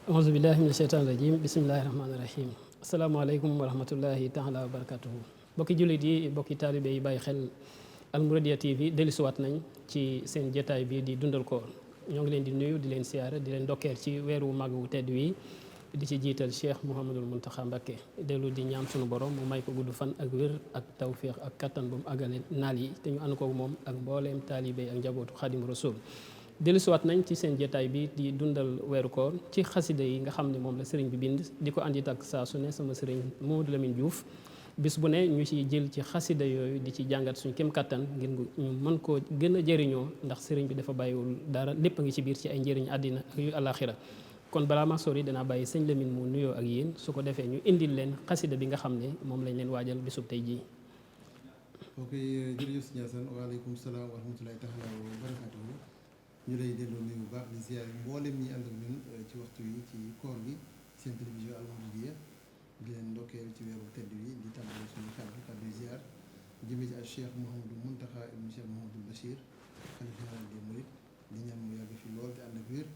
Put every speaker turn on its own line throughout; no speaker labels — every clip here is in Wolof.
auzu billahi mina sheytaani rajim bismillahi rahmaani rahim asalaamaaleykum wa rahmatullahi taala wa barakatuhu bokki jullit yi bokki taalibe yi bàyyi xel Almouridiyyah TV dellusiwaat nañ ci seen jotaay bi di dundal koor ñoo ngi leen di nuyu di leen siyaara di leen ndokkeel ci weeru màgg wu tedd wi di ci jiital Cheikh Mouhamadul Mountakha Mbacké dellu di ñaan sunu borom mu may ko gudd fan ak wér ak tawféex ak kattan bu mu àggale naal yi te ñu ànd ko moom ak mbooleem taalibe yi ak njabootu Xaadimu Rasuul dellusiwaat nañ ci seen jotaay bi di dundal weeru koor ci xasida yi nga xam ne moom la sëriñ bi bind di ko andi ak saa su ne sama sëriñ Mamadou Lamine Diouf bis bu ne ñu ci jël ci xasida yooyu di ci jàngat suñ kem kattan ngir ñu mën koo gën a jëriñoo ndax sëriñ bi dafa bàyyiwul dara lépp a ngi ci biir ci ay njëriñ àddina ak yu àllaaxira kon balaa ma sori danaa bàyyi sëñ Lamine mu nuyoo ak yéen su ko defee ñu indil leen xasida bi nga xam ne moom lañ leen waajal bisub tey jii.
ok jërëjëf sëñ Assane waaleykum salaam wa rahmatulahi taala wa barakatuhu ñu lay delloo nuyu bu baax di ziar mboolem ñi ànd ak ñun ci waxtu yi ci koor gi seen télévision Almouridiyyah di leen ndokkeel ci weeru tedd wi di tàmbali suñu kàddu ziar jëmee ci ak Cheikh Mouhamadou Mountakha ibn Cheikh Mouhamadou Bachir xalifa général des mourides di ñaan mu yàgg fi lool te ànd ak wér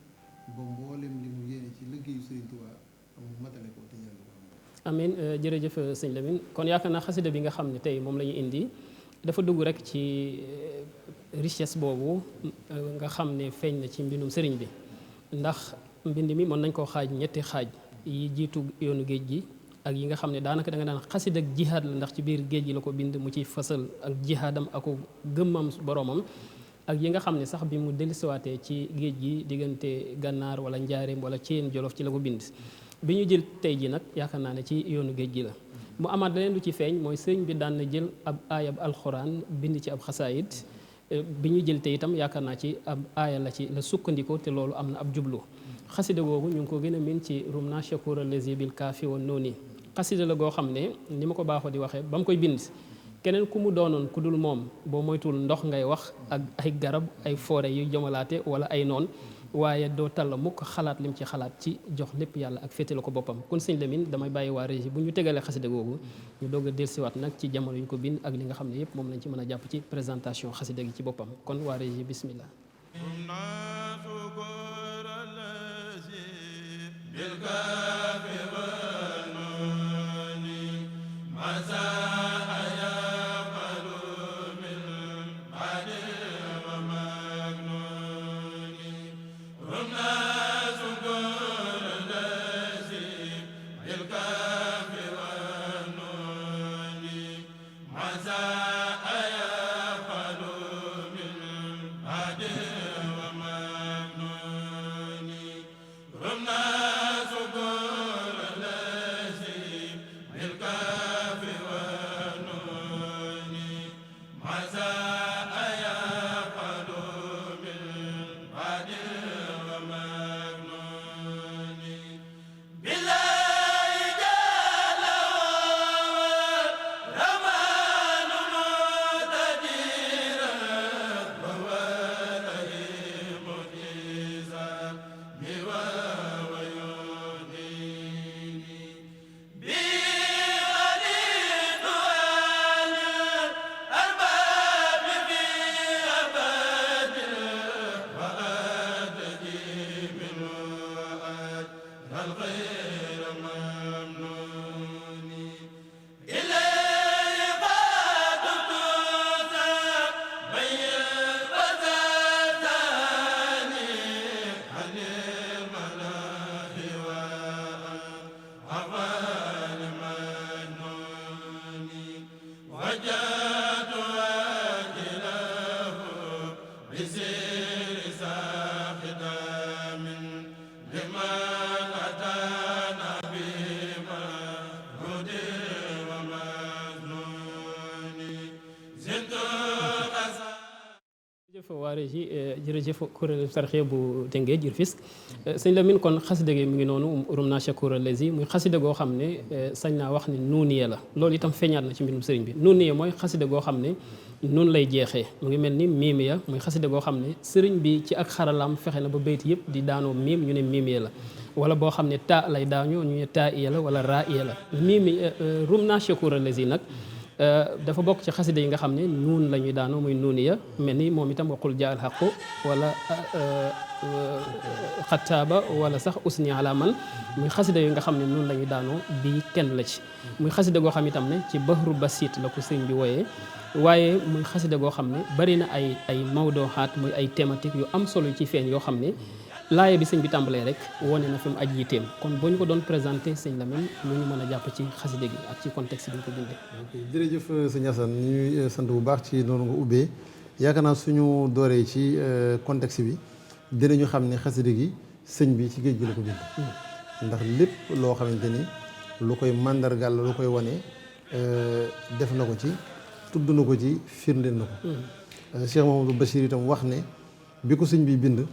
ba mboolem li mu yéene ci liggéeyu Serigne Touba mu matale ko te yàlla ko am.
amiin jërëjëf sëñ Lamine kon yaakaar naa xasida bi nga xam ne tey moom la ñu indi dafa dugg rek ci richesse boobu nga xam ne feeñ na ci mbindum sëriñ bi ndax mbind mi mën nañ koo xaaj ñetti xaaj yi jiitu yoonu géej gi ak yi nga xam ne daanaka da nga daan xasida ak jihaad la ndax ci biir géej gi la ko bind mu ciy fasal ak jihaadam ak gëmmam boromam ak yi nga xam ne sax bi mu dellusiwaatee ci géej gi diggante gànnaar wala njaareem wala ceen jolof ci la ko bind bi ñu jël tey ji nag yaakaar naa ne ci yoonu géej gi la mu amaat leneen lu ci feeñ mooy sëriñ bi daan na jël ab aayab alxuraan bind ci ab xasaayit bi ñu jël tey itam yaakaar naa ci ab aaya la ci la sukkandikoo te loolu am na ab jublu xasida googu ñu ngi ko gën a min ci rumna shakura lazi bil kaafi wa nooni xasida la goo xam ne ni ma ko baaxoo di waxee ba mu koy bind keneen ku mu doonoon ku dul moom boo moytuwul ndox ngay wax ak ay garab ay forêt yu jomalaate wala ay noon waaye doo talla mukk xalaat lim ci xalaat ci jox lépp yàlla ak féete la ko boppam kon sëñ Lamine damay bàyyi waa régie bu ñu tegalee xasida googu ñu doog a dellusiwaat nag ci jamono yu ñu ko bind ak li nga xam ne yëpp moom lañ ci mën a jàpp ci présentation xasida gi ci boppam kon waa régie bismillah
لمن أتانا بما هدي وما
jërëjëf waa Régie jërëjëf kuréel Tarxiya bu Tëngéej Rufisque sëñ Lamine kon xasida gi mi ngi noonu Rumna Shakura Lazi muy xasida goo xam ne sañ naa wax ni nuuniya la loolu itam feeñaat na ci mbindum sëriñ bi nuuniya mooy xasida goo xam ne noonu lay jeexee mu ngi mel ni miimiya muy xasida goo xam ne sëriñ bi ci ak xaralaam fexe na ba bayt yëpp di daanoo miim ñu ne miimiya la wala boo xam ne taa lay daañoo ñu ne taa iya la wala raa iya la miimi Rumna Shakura Lazi nag dafa bokk ci xasida yi nga xam ne nuun la ñuy daanoo muy nuuniya mel ni moom itam waqul jaa al xaqu wala xattaaba wala sax usni ala man muy xasida yi nga xam ne noonu la ñuy daanoo bii kenn la ci muy xasida goo xam itam ne ci bahru basit la ko sëñ bi wooyee waaye muy xasida goo xam ne bari na ay mawdooxaat muy ay thématique yu am solo yu ci feeñ yoo xam ne laaya bi sëñ bi tàmbalee rek wone na fi mu aj yiteem kon boo ñu ko doon présenté sëñ Lamine lu ñu mën a jàpp ci xasida gi ak ci contexte bi ñu ko bindee.
jërëjëf sëñ Assane ñuy sant bu baax ci noonu nga ubbee yaakaar naa suñu dooree ci contexte bi dinañu xam ne xasida gi sëñ bi ci géej gi la ko bind. ndax lépp loo xamante ni lu koy màndargal lu koy wane def na ko ci tudd na ko ci firndeel na ko. Cheikh Mamadou Bachir itam wax ne bi ko sëñ bi bind.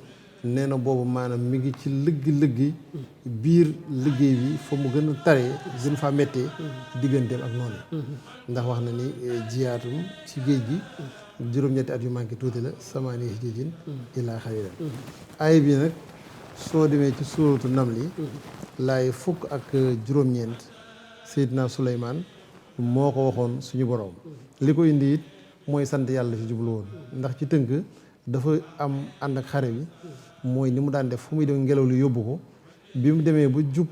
nee na boobu maanaam mi ngi ci lëggi biir liggéey bi fa mu gën a taree gën faa méttee digganteem ak noonu ndax wax na ni jiyaatum ci géej gi juróom-ñetti at yu manqué tuuti la samaani hijjin ilaa xariran aaya bi nag soo demee ci suuratu Namli laay fukk ak juróom-ñeent Seydina Suleymaan moo ko waxoon suñu borom li ko indi it mooy sant yàlla ci jublu woon ndax ci tënk dafa am ànd ak xare bi mooy ni mu daan def fu muy dem ngelaw li yóbbu ko bi mu demee ba jub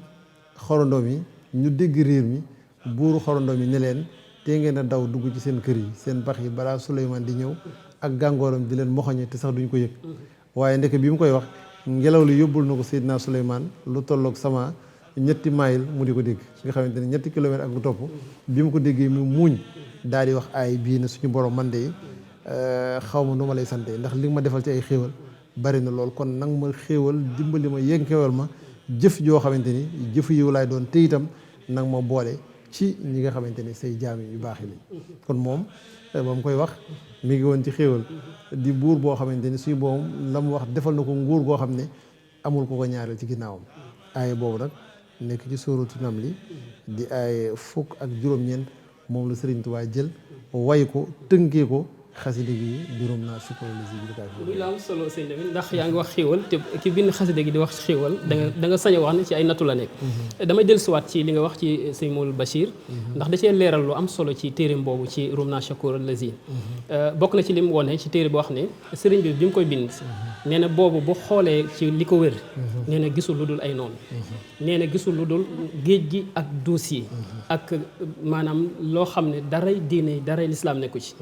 xorondoom yi ñu dégg riir mi buuru xorondoom yi ne leen te ngeen a daw dugg ci seen kër yi seen bax yi balaa Suleymaan di ñëw ak gàngooram di leen moxoñe te sax duñ ko yëg waaye ndeke bi mu koy wax ngelaw li yóbbul na ko Seydina Suleymaan lu tolloog sama ñetti mayil mu di ko dégg nga xamante ne ñetti kilomètre ak lu topp bi mu ko déggee mu muuñ daal di wax aay bii ne suñu borom man de xaw ma nu ma lay sante ndax li nga ma defal ci ay xéewal bari na lool kon nag ma xéewal dimbali ma yënkewal ma jëf joo xamante ni jëfu yiw laay doon te itam nag ma boole ci ñi nga xamante ni say jaam yu baax yi lañ kon moom ba mu koy wax mi ngi woon ci xéewal di buur boo xamante ni suñu boom la mu wax defal na ko nguur goo xam ne amul ko ko ñaareel ci ginnaawam aaye boobu nag nekk ci suuratu Namli di aaye fukk ak juróom-ñeent moom la Sëriñ Tuubaa jël way ko tënkee ko xasida gi di Rumna Shakura Lazi bi
muy la am solo sëñ Lamine ndax yaa ngi wax xéewal te ki bind xasida gi di wax xéewal da nga sañ a wax ne ci ay nattu la nekk damay dellusiwaat ci li nga wax ci sëñ Maodo Bachir ndax da cee leeral lu am solo ci téereem boobu ci Rumna Shakura Lazi bokk na ci li mu wone ci téere boo wax ne sëriñ bi mu koy bind nee na boobu bu xoolee ci li ko wér nee na gisul lu dul ay noonu nee na gisul lu dul géej gi ak dossier ak maanaam loo xam ne daray diine daray lislaam nekku ci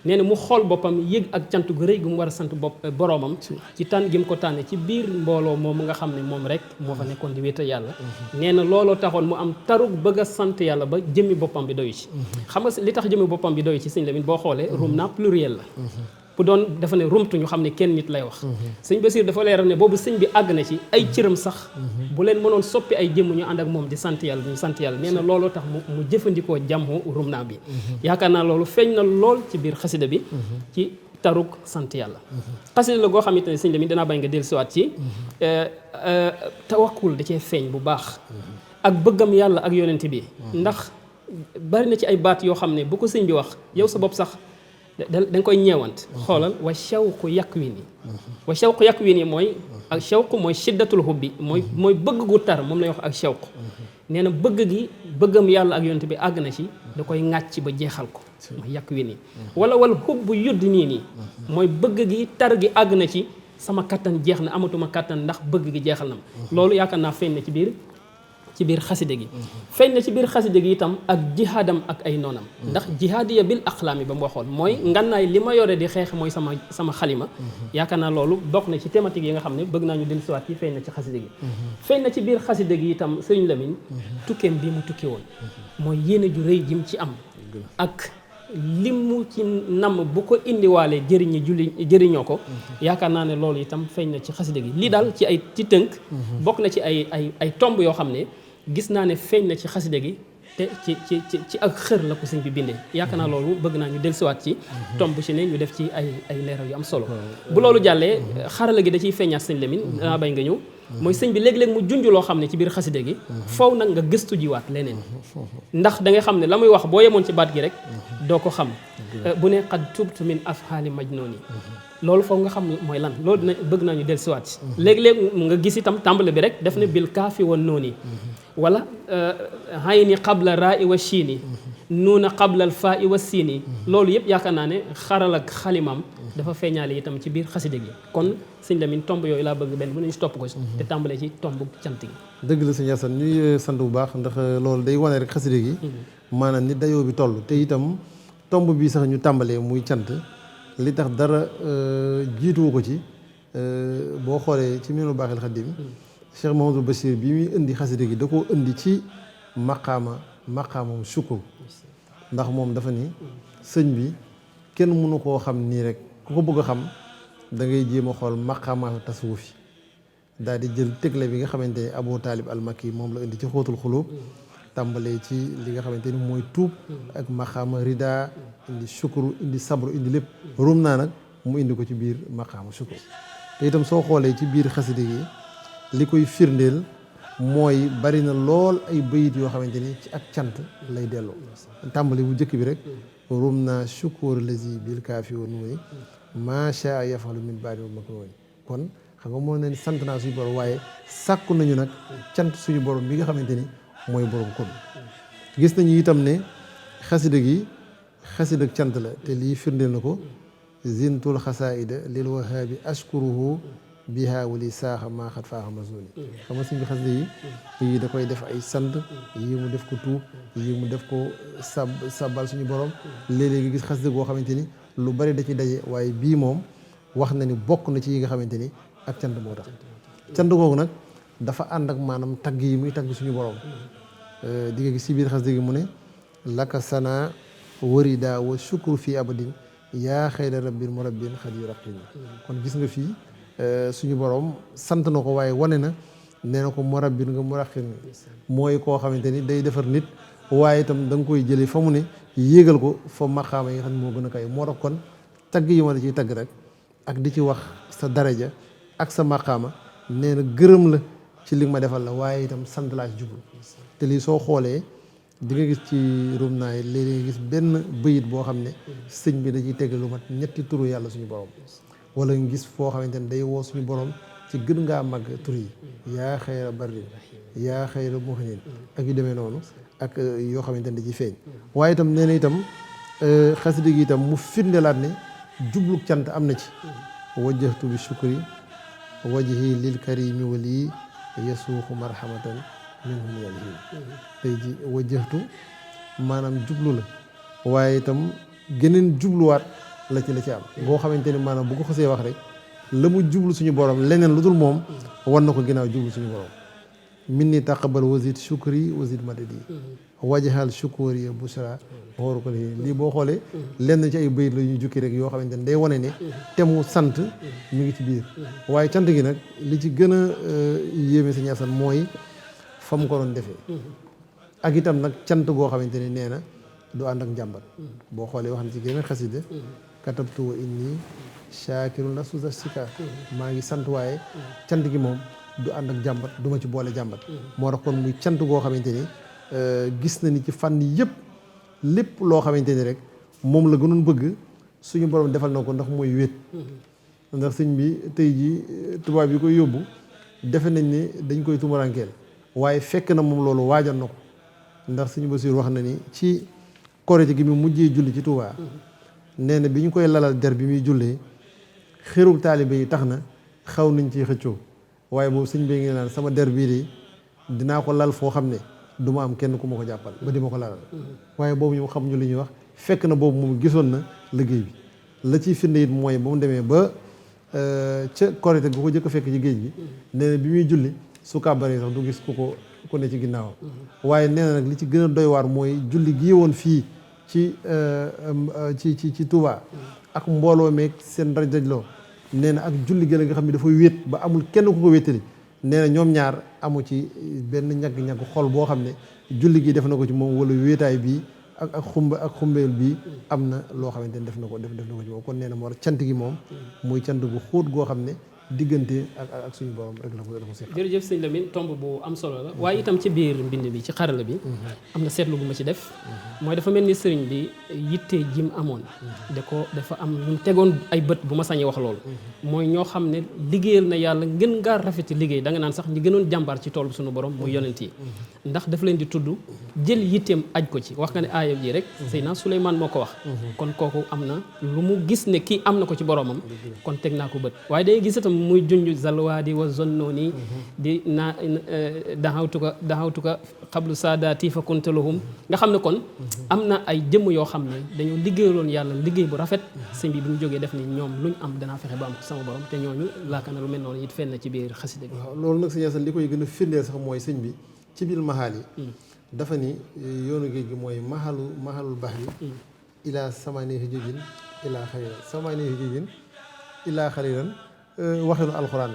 nee na mu xool boppam yëg ak cant gu rëy gu mu war a sant bopp boroomam ci tànn gi mu ko tànne ci biir mbooloo moom nga xam ne moom rek moo fa nekkoon di wéetal yàlla nee na looloo taxoon mu am tarug bëgg a sant yàlla ba jëmmi boppam bi doyu ci xam nga li tax jëmmi boppam bi doyu ci sëñ Lamine boo xoolee Rumna pluriel la bu doon dafa ne rumtu ñu xam ne kenn nit lay wax sëñ Basiir dafa leeral ne boobu sëñ bi àgg na ci ay cëram sax bu leen mënoon soppi ay jëmm ñu ànd ak moom di sant yàlla ñu sant yàlla nee na looloo tax mu jëfandikoo jàmmu Rumna bi yaakaar naa loolu feeñ na lool ci biir xasida bi ci tarug sant yàlla xasida la goo xamante ne sëñ Lamine danaa bañ nga dellusiwaat ci tawakkul da cee feeñ bu baax ak bëggam yàlla ak yonent bi ndax bari na ci ay baat yoo xam ne bu ko sëñ bi wax yow sa bopp sax da nga koy ñeewant xoolal wa shawqu yakwini wa shawqu yakwini mooy ak shawqu mooy shiddatul hubbi mooy bëgg gu tar moom lay wax ak shawq nee na bëgg gi bëggam yàlla ak yonent bi àgg na ci da koy ŋàcc ba jeexal ko mooy yakwini wala wal hubbu yudd nii mooy bëgg gi tar gi àgg na ci sama kattan jeex na amatuma kattan ndax bëgg gi jeexal na ma loolu yaakaar naa feeñ na ci biir xaside gi feeñ na ci biir xaside gi itam ak jihaadam ak ay noonam ndax jihaadiya bil aqlaami ba mu waxoon mooy ngannaay li ma yore di xeex mooy sama xalima yaakaar naa loolu bokk na ci thématique yi nga xam ne bëgg naa ñu dellu siwaat yi feeñ na ci xaside gi feeñ na ci biir xaside gi itam sëriñ Lamine tukkeem bi mu tukki woon mooy yéene ju rëy jim ci am ak lim mu ci namm bu ko indiwaalee jëriñoo ko yaakaar naa ne loolu itam feeñ na ci xaside gi lii daal ci tënk bokk na ci ay tomb yoo xam ne gis naa ne feeñ na ci xaside gi te ci ak xër la ko sëñ bi bindee yaakaar naa loolu bëgg naa ñu dellusiwaat ci tomb ci ne ñu def ci ay leeral yu am solo bu loolu jàllee xarala gi da ciy feeñaat sëñ Lamine danaa bay nga ñëw mooy sëñ bi léeg-léeg mu junj loo xam ne ci biir xaside gi faw nag nga gëstu jiwaat leneen ndax da ngay xam ne la muy wax boo yemoon ci baat gi rek doo ko xam bu ne qad tubtu min afhaali majnooni loolu foog nga xam ne mooy lan loolu dina bëgg naa ñu dellusiwaat ci léeg-léeg nga gis itam tàmbale bi rek def na bil kaafi wa nooni wala hayni qabla raa wa shiini nuuna qabla al faa wa siini loolu yëpp yaakaar naa ne xaral ak xalimam dafa feeñaale itam ci biir xaside gi kon sëñ Lamine tomb yooyu laa bëgg benn bu ñu topp ko te tàmbalee ci tomb cant gi
dëgg la sëñ Assane ñuy sant bu baax ndax loolu day wane rek xaside gi maanaam ni dayoo bi toll te itam tomb bi sax ñu tàmbalee muy cant li tax dara jiituwu ko ci boo xoolee ci Minanul Baaxil Xadiim Cheikh Mahamadou Bachir bi muy indi xaside gi da koo indi ci maqaamam sukkur ndax moom dafa ni sëñ bi kenn mënu koo xam nii rek ku ko bëgg a xam da ngay jéem a xool maqaamaatu tasawuf yi daal di jël tegle bi nga xamante ne Abu Taalib al-Makki moom la indi ci xóotul xulub tàmbalee ci li nga xamante ni mooy tuub ak maqaama rida indi sukuru indi sabru indi lépp rum naa nag mu indi ko ci biir maqaama sukkur te itam soo xoolee ci biir xaside gi li koy firndeel mooy bari na lool ay bayit yoo xamante ni ci ak cant lay delloo tàmbali bu njëkk bi rek rum naa sukkur lazi bil kaafi wa nuuni macha yafalu min baadi wa makruuni kon xam nga moo ne sant naa suñu borom waaye sàkku nañu nag cant suñu borom bi nga xamante ni mooy borom kon gis nañu itam ne xasida gi xasida cant la te lii firndeel na ko zintul xasaida lil wahaabi ashkuruhu biha wali saaxa maa xat faaxa masuni xam nga suñu xasida yi da koy def ay sant yii mu def ko tuub yii mu def ko sabbal suñu borom léeg-léeg nga gis xasida goo xamante ni lu bari da ci daje waaye bii moom wax na ni bokk na ci yi nga xamante ni ak cant moo tax cant googu nag dafa ànd ak maanaam tagg yi muy tagg suñu borom di nga gis ci biir xasida gi mu ne laka sana warida wa shukru fii abadin yaa xayra rabbin murabbin xad yu raqini kon gis nga fii suñu borom sant na ko waaye wane na nee na ko murabbin nga muraqin mooy koo xamante ni day defar nit waaye itam da nga koy jëlee fa mu ne yéegal ko fa maqaama yi nga xam ne moo gën a kay moo tax kon tagg yi ma la ciy tagg rek ak di ci wax sa daraja ak sa maqaama nee na gërëm la ci li ma defal la waaye itam sant laa ci jublu te lii soo xoolee di nga gis ci rum naay léeg-léeg nga gis benn bëyit boo xam ne sëñ bi da ciy tegg lu mat ñetti turu yàlla suñu borom wala nga gis foo xamante ne day woo suñu borom ci gën ngaa màgg tur yi yaa xayra barrin yaa xayra muhnin ak yu demee noonu ak yoo xamante ne da ciy feeñ waaye itam nee na itam xasida gi itam mu firndelaat ne jublu cant am na ci wajjahtu bi shukri wajhi lil karimi wali yasuuxu marhamatan minhum yalihin tey ji wajjahtu maanaam jublu la waaye itam geneen jubluwaat la ci am boo xamante ni maanaam bu ko xasee wax rek la mu jublu suñu borom leneen lu dul moom war na ko ginnaaw jublu suñu borom min ni taqabal wasid shukri wasid madadi wajhal shukuri bushra xooru ko lii boo xoolee lenn ci ay bayit la ñuy jukki rek yoo xamante ne day wane ne te mu sant mi ngi ci biir waaye cant gi nag li ci gën a yéeme Sëñ Asan mooy fa mu ko doon defee ak itam nag cant goo xamante ni nee na du ànd ak njàmbat boo xoolee wax na ci génn xasida katabtu wa inni shaakirun la suusa sika maa ngi sant waaye cant gi moom du ànd ak jàmbat du ma ci boole jàmbat moo tax kon muy cant goo xamante ni gis na ni ci fànn yëpp lépp loo xamante ni rek moom la gënoon bëgg suñu borom defal na ko ndax mooy wéet ndax sëñ bi tey ji tubaab yi koy yóbbu defe nañ ni dañ koy tumurankeel waaye fekk na moom loolu waajal na ko ndax suñu Basiir wax na ni ci korite gi mu mujjee julli ci Tuubaa nee na bi ñu koy lalal der bi muy jullee xërug taalibe yi tax na xaw nañ ci xëccoo waaye boobu sëñ bi ngi naan sama der bii de dinaa ko lal foo xam ne du ma am kenn ku ma ko jàppal ba di ma ko lalal waaye boobu ñu xamuñu li ñuy wax fekk na boobu moom gisoon na liggéey bi la ciy firnde it mooy ba mu demee ba ca korite gu ko jëkk a fekk ci géej gi nee na bi muy julli su kàbbaree sax du gis ku ne ci ginnaawam waaye nee na nag li ci gën a doy waar mooy julli gi woon fii ci Touba ak mbooloo meeg seen dajloo nee na ak julli gën a nga xam ne dafay wéet ba amul kenn ku ko wéetali nee na ñoom ñaar amu ci benn ñagg-ñagg xol boo xam ne julli gi def na ko ci moom wala wéetaay bii ak xumbeel bii am na loo xamante ni def na ko ci moom kon nee na moo cant gi moom muy cant gu xóot goo xam ne diggante ak suñu borom rek la ko seq.
jërëjëf sëñ Lamine tomb bu am solo la waaye itam ci biir mbind bi ci xarala bi am na seetlu bu ma ci def mooy dafa mel ni sëriñ bi yitte jim amoon dafa am lu mu tegoon ay bët bu ma sañee wax loolu mooy ñoo xam ne liggéeyal na yàlla ngën ngaa rafeti liggéey da nga naan sax ñi gënoon jàmbaar ci tool bi suñu borom muy yonent yi ndax dafa leen di tudd jël yitteem aj ko ci wax nga ne aaya ji rek Seydina Suleymaan moo ko wax kon kooku am na lu mu gis ne kii am na ko ci boromam kon teg naa ko bët waaye day gis itam muy junj zalwaadi wa zonnooni di naa daxawtuka xablu saadaati fa kuntalahum nga xam ne kon am na ay jëmm yoo xam ne dañoo liggéeyaloon yàlla liggéey bu rafet sëñ bi mu jógee def ni ñoom luñ am danaa fexe ba am ko sama borom te ñooñu laaka na lu mel noonu it fenn ci biir xasida bi.
waaw loolu nag sëñ Yaasan li koy gën a firndeel sax mooy sëñ bi ci biir maxaal yi dafa ni yoonu géej gi mooy maxalul baxri ilaa samaanihi jujin ilaa xariran samaanihi jujin ilaa xariran waxinu alxuraan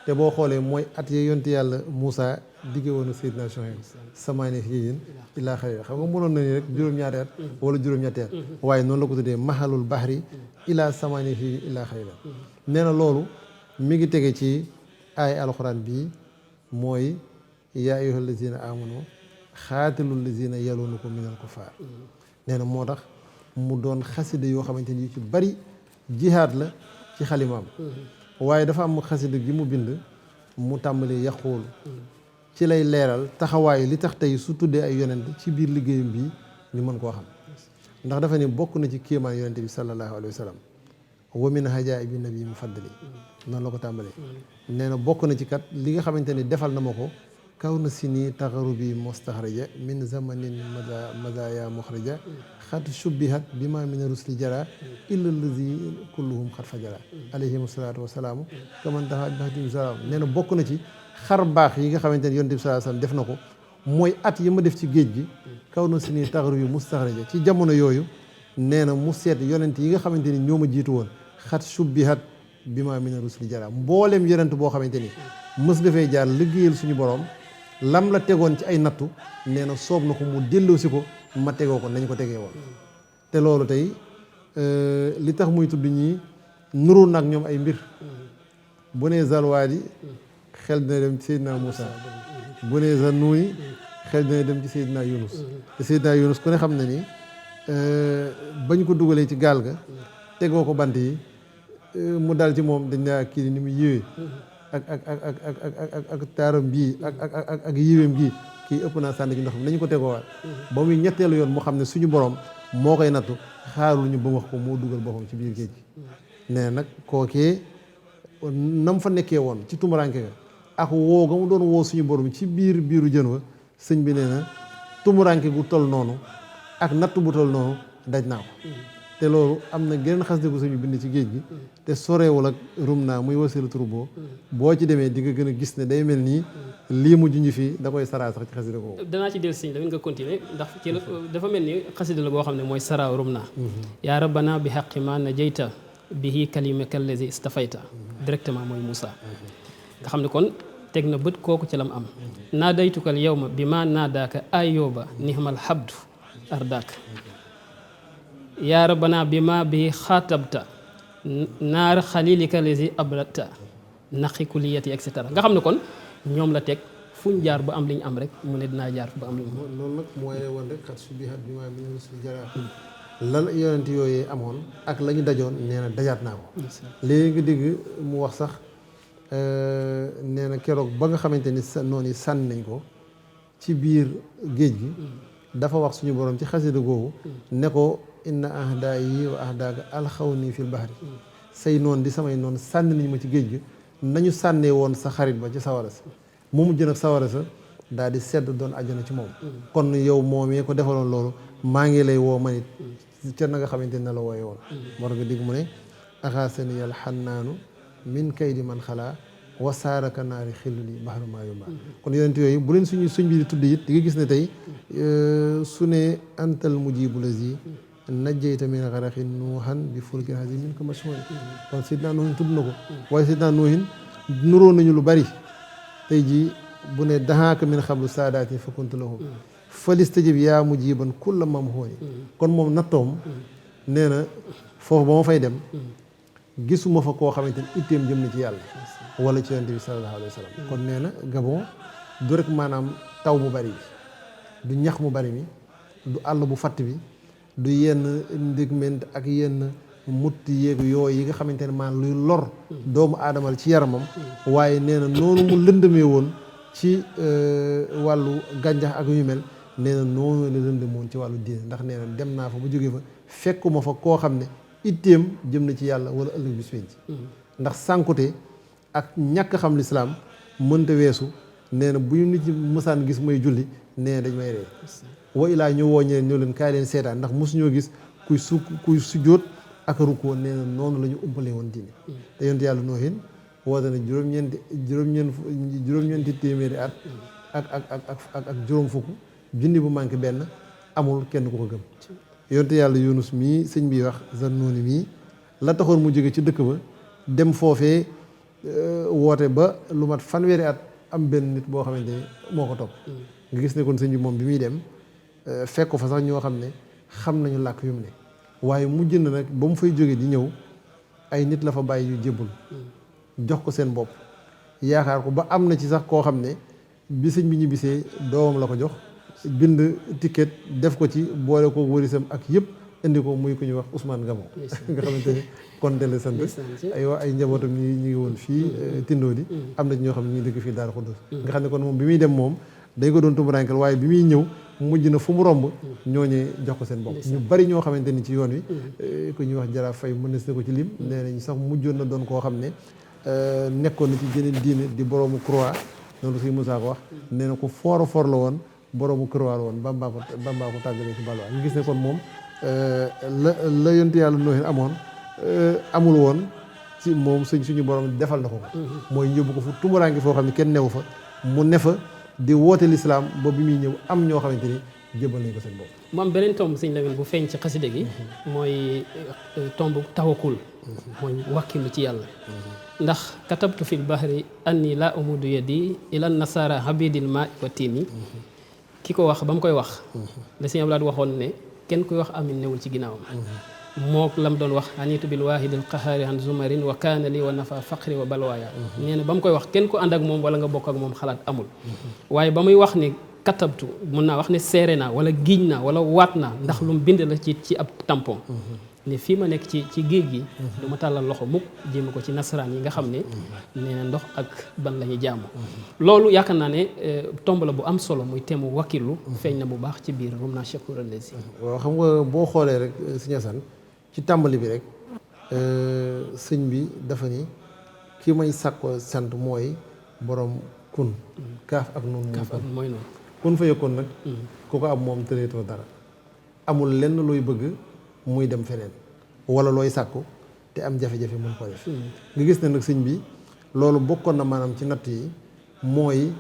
te boo xoolee mooy at yee yonti yàlla Moussa digge woon ak Seydina Chouaïb samaanihi jujin ilaa xariran xam nga mënoon na ni rek juróom-ñaari at wala juróom-ñetti at waaye noonu la ko tuddee maxalul baxri ilaa samaanihi jujin ilaa xariran nee na loolu mi ngi tege ci ay alxuraan bii mooy yaa ayyuha allazina amanu xaatilul lazina yaluunakum minal kufaar nee na moo tax mu doon xasida yoo xamante ni yu ci bari jihaad la ci xalimaam waaye dafa am xasida gi mu bind mu tàmbali yaquul ci lay leeral taxawaay li tax tey su tuddee ay yonent ci biir liggéeyam bii ñu mën koo xam ndax dafa ne bokk na ci kéemaan yonent bi sallallahu alayhi wa sallam wa min hajaa'ibi nabi mufaddali noonu la ko tàmbalee nee na bokk na ci kat li nga xamante ni defal na ma ko kaw na si nii taxarubi mustaxraja min zamanin mazaya muxraja xat shubbihat bi ma min rusli jara illa lazi kulluhum xat fajara alayhim salaatu wasalaamu kaman taxa bihadim salaam nee na bokk na ci xar baax yi nga xamante ni yonent bi sallallahu alayhi wasallam def na ko mooy at yi ma def ci géej gi kaw na si nii taxarubi mustaxraja ci jamono yooyu nee na mu seet yonent yi nga xamante ni ñoo ma jiitu woon xat shubbihat bi ma min rusli jara mbooleem yonent boo xamante ni mës dafay jaar liggéeyal suñu borom lam la tegoon ci ay nattu nee na soob na ko mu delloosi ko ma tegoo ko nañ ko tegee woon te loolu tey li tax muy tudd ñii nuru nag ñoom ay mbir bu nee Zalwaadi xel dina dem ci Seydina Moussa bu nee Zannuuni xel dina dem ci Seydina Yunus te Seydina Yunus ku ne xam na ni bañ ko dugalee ci gaal ga tegoo ko bant yi mu dal ci moom dañ naa kii ni mu yiwee ak taaram bii ak yiweem gii kii ëpp naa sànni ci ndox mi nañu ko tegoowaat ba muy ñetteelu yoon moo xam ne suñu borom moo koy nattu xaarul ñu ba wax ko moo dugal boppam ci biir géej gi nee nag kookee nam fa nekkee woon ci tumuranke ga ak woo ga mu doon woo suñu borom ci biiru jën wa sëñ bi nee na tumuranke gu toll noonu ak natt bu toll noonu daj naa ko te loolu am na geneen xasida gu suñu bind ci géej gi te soreewul ak rum naa muy wasilu turbo boo ci demee di nga gën a gis ne day mel nii lii mu junj fii da koy saraa sax ci xasida ko
danaa ci del siñ la nga continuer ndax ci dafa mel ni xasida la boo xam ne mooy saraa rum naa yaa rabbana bi xaqi ma najayta bihi kalimaka allazi istafayta directement mooy Moussa nga xam ne kon teg na bët kooku ci lam am naadaytukal yawma bi ma naadaaka ayyuba nihmal habdu ardaaka yaa rabbana bi ma bi xaatabta naar xalilika lazi abrata naqi kuliyati et cetera nga xam ne kon ñoom la teg fuñ jaar ba am li ñu am rek mu ne dinaa jaar ba am li ñu am.
loolu nag mooy woon rek xat subihat bi ma min rusul jara lan yonent yooyee amoon ak la ñu dajoon nee na dajaat naa ko léegi nga dégg mu wax sax nee na keroog ba nga xamante ni noonu yi sànni nañ ko ci biir géej gi dafa wax suñu borom ci xasida googu ne ko inna ahdaa yi wa ahdaaka alxaw nii fil bahri say noon di samay noon sànni nañu ma ci géej gi nañu sànnee woon sa xarit ba ci sawara sa mu mujj nag sawara sa daal di sedd doon àjjana ci moom kon yow moomee ko defaloon loolu maa ngi lay woo manit ca na nga xamante ne la wooye woon moo tax nga digg mu ne axaasani yal xannaanu min kaydi man xalaa wasaaraka naari xilluli baxaru maa yomba kon yonent yooyu bu leen suñ bi di tudd it di nga gis ne tey su ne antal mujibu lazi najjayta min xaraxin nuuhan bi fulkin hazi min ko mashhur kon Seydina Nuuhin tudd na ko waaye Seydina Nuuhin nuróo nañu lu bari tey jii bu ne dahaaka min xablu saadaati fa kuntu lahum falistajib yaa mujiban kulla mamhooni kon moom nattoom nee na foofu ba ma fay dem gisuma fa koo xamante ni itteem jëm na ci yàlla wala ci yonent bi sallallahu alayhi wa sallam kon nee na Gabon du rek maanaam taw mu bari bi du ñax mu bari mi du àll bu fatt bi du yenn ndigment ak yenn mutt yéegu yooyu yi nga xamante ne maanaam luy lor doomu aadamal ci yaramam waaye nee na noonu mu lëndëmee woon ci wàllu gàncax ak yu mel nee na noonu la lëndëmoon ci wàllu diine ndax nee na dem naa fa ba jógee fa fekkuma fa koo xam ne itteem jëm na ci yàlla wala ëllëg bis penc ndax sànkute ak ñàkk xam lislaam mënta weesu nee na bu ñu nit ñi mësaan gis may julli nee na dañ may ree wa ilaa ñu woo ñeneen ñoo leen kaay leen seetaan ndax mosuñoo gis kuy sujjóot ak rukkoo nee na noonu la ñu umpalee woon diine te yonent yàlla noohin woote na juróom-ñeenti téeméeri at ak juróom fukk junni bu manqué benn amul kenn ku ko gëm yonent yàlla Yunus mii sëñ bi wax Zannuuni mii la taxoon mu jóge ci dëkk ba dem foofee woote ba lu mat fanweeri at am benn nit boo xamante ni moo ko topp nga gis ne kon sëñ bi moom bi muy dem fekk ko fa sax ñoo xam ne xam nañu làkk yu mu ne waaye mujj na nag ba mu fay jóge di ñëw ay nit la fa bàyyi yu jébbul jox ko seen bopp yaakaar ko ba am na ci sax koo xam ne bi sëñ bi ñibbisee doomam la ko jox bind ticket def ko ci boole ko wërisam ak yëpp indi ko muy ku ñuy wax Ousmane Gabon nga xamante ni konte la sant ay njabootam ñu ngi woon fii Tindodi am na ci ñoo xam ne ñu dëkk fii Daaru Xuddus nga xam ne kon moom bi muy dem moom dañ ko doon tumurankal waaye bi muy ñëw mujj na fu mu romb ñooñee jox ko seen bopp ñu bari ñoo xamante ni ci yoon wi ku ñuy wax Jaraaf Fay mën na si ko ci lim nee nañ sax mujjoon na doon koo xam ne nekkoon na ci jeneen diine di boroomu croix noonu suy Musaa ko wax nee na ko foor la woon boroomu croix la woon Bamba ko tàggalee ci balwaa ñu gis ne kon moom la yonent yàlla Noohin amul woon ci moom suñu borom defal na ko mooy yóbbu ko fu tumuraangi foo xam ne kenn newu fa mu ne fa di woote lislaam ba bi muy ñëw am ñoo xamante ni jébal nañ ko seen bopp
mu am beneen tomb sëñ Lamine bu feeñ ci xaside gi mooy tomb tawakkul mooy wàkkilu ci yàlla ndax katabtu fil bahri anni la umudu yadi ila nasara habidil ma wa tiini ki ko wax ba mu koy wax la sëñ Abdoulaye waxoon ne kenn kuy wax amin newul ci ginnaawam mook lam doon wax anitu bil waahidil qahaari an zumarin wa kaana li wa nafa faqri wa balwaaya nee na ba mu koy wax kenn ku ànd ak moom wala nga bokk ak moom xalaat amul waaye ba muy wax ne katabtu mun naa wax ne seere naa wala giiñ naa wala waat naa ndax lu mu bind la ci ab tampon ne fii ma nekk ci géej gi du ma tàllal loxo mukk jéem ko ci nasaraan yi nga xam ne nee na ndox ak ban la ñuy jaamu loolu yaakaar naa ne tomb la bu am solo muy temu wakkilu feeñ na bu baax ci biir rum naa shakuran lazi
waaw xam nga boo xoolee rek sëñ Asan ci tàmbali bi rek sëñ bi dafa ni ki may sàkko sant mooy borom kun kaaf ak noonu
mooy noonu
kun fa yëkkoon nag ku ko am moom tëreetoo dara amul lenn looy bëgg muy dem feneen wala looy sàkku te am jafe-jafe mën ko def nga gis ne nag sëñ bi loolu bokkoon na maanaam ci natt yi mooy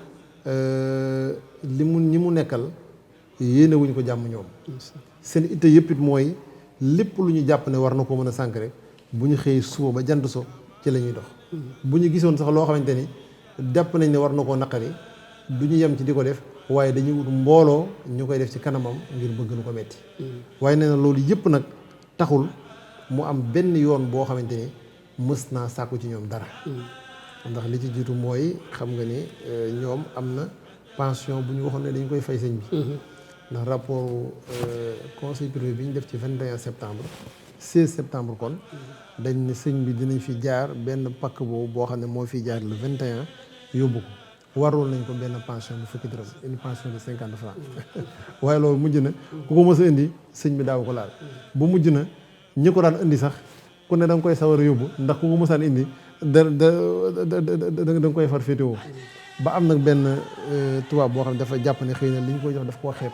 ñi mu nekkal yéene wuñ ko jàmm ñoom seen itte yëpp it mooy lépp lu ñu jàpp ne war na ko mën a sànk rek bu ñu xëy suba ba jant so ci la ñuy dox bu ñu gisoon sax loo xamante ni jàpp nañ ne war na koo naqari du ñu yem ci di ko def waaye dañuy wut mbooloo ñu koy def ci kanamam ngir bëgg lu ko metti waaye nee na loolu yëpp nag taxul mu am benn yoon boo xamante ni mës naa sàkku ci ñoom dara ndax li ci jiitu mooy xam nga ni ñoom am na pension bu ñu waxoon ne dañ koy fay sëñ bi ndax rapport conseil privé bi ñu def ci 21 septembre 16 septembre kon dañ ne sëñ bi dinañ fi jaar benn pakk boobu boo xam ne moo fi jaar le 21 yóbbu ko waroon nañ ko benn pension bu fukki dërëm une pension de 50 francs waaye loolu mujj na ku ko mës a indi sëñ bi daaw ko laal bu mujj na ñi ko daan indi sax ku ne da nga koy sawar a yóbbu ndax ku ko mësaan indi da nga koy far féetewoo ba am nag benn tubaab boo xam ne dafa jàpp ne xëy na li ñu koy jox daf koo xeeb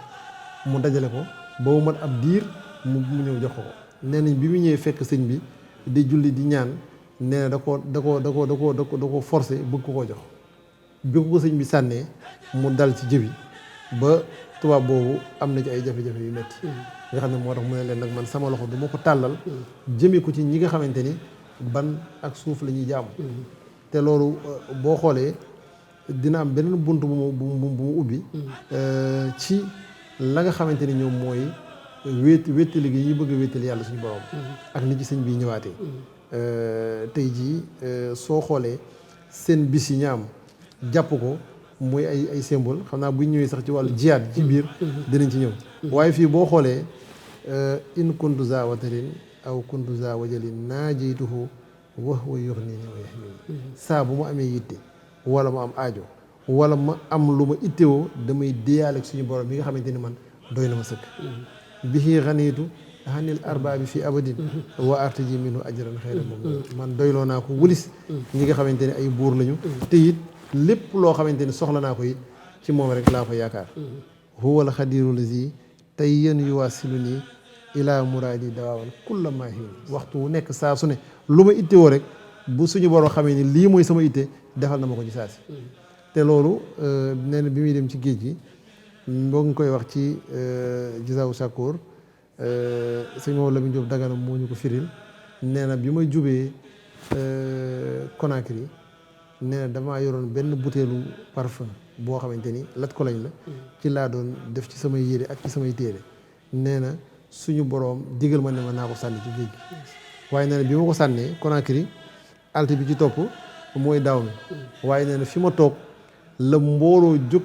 mu dajale ko ba mu mat ab diir mu ñëw jox ko nee nañ bi mu ñëwee fekk sëñ bi di julli di ñaan nee na da ko forcé bëgg ko jox bi ko sëñ bi sànnee mu dal ci jëbi ba tubaab boobu am na ci ay jafe-jafe yu metti nga xam ne moo tax mu ne leen nag man sama loxo du ma ko tàllal jëmee ko ci ñi nga xamante ni ban ak suuf la ñuy jaamu te loolu boo xoolee dina am beneen bunt bu mu ubbi ci la nga xamante ni ñoom mooy wéttali gi ñu bëgg a wéttali yàlla suñu borom ak ni ci sëñ bi ñëwaatee tey jii soo xoolee seen bis yi ñu am jàpp ko muy ay symbole xam naa bu ñu ñëwee sax ci wàllu jihaad ci biir dinañ ci ñëw waaye fii boo xoolee in kuntu za watarin aw kuntu za wajalin naajeytuhu wa huwa yuxnini wa yaxmini saa bu ma amee yitte wala ma am aajo wala ma am lu ma ittewoo damay déyaale ak suñu borom mi nga xamante ni man doy na ma sëkk bihi xaniitu xanil arbaabi fi abadin wa artaji minhu ajran xayran moom man doyloo naa ko wulis ñi nga xamante ne ay buur lañu te it lépp loo xamante ni soxla naa ko it ci moom rek laa ko yaakaar huwa al xadiru lazi tey yéen yuwaasilu nii ilaa muraadi dawaawan kulla maahin waxtu wu nekk saa su ne lu ma ittewoo rek bu suñu borom xamee ni lii mooy sama itte defal na ma ko ci saa si te loolu nee na bi muy dem ci géej gi boo ngi koy wax ci Jazaawu Sakoor sëñ Maodo Lamine Diop Dagana moo ñu ko firil nee na bi may jubee Conakry nee na damaa yoroon benn butéelu parfum boo xamante ni lat ko lañ la ci laa doon def ci samay yére ak ci samay téere nee na suñu boroom digal ma ne ma naa ko sànni ci géej gi waaye nee na bi ma ko sànnee Conakry alte bi ci topp mooy daaw mi waaye nee na fi ma toog la mbooloo jóg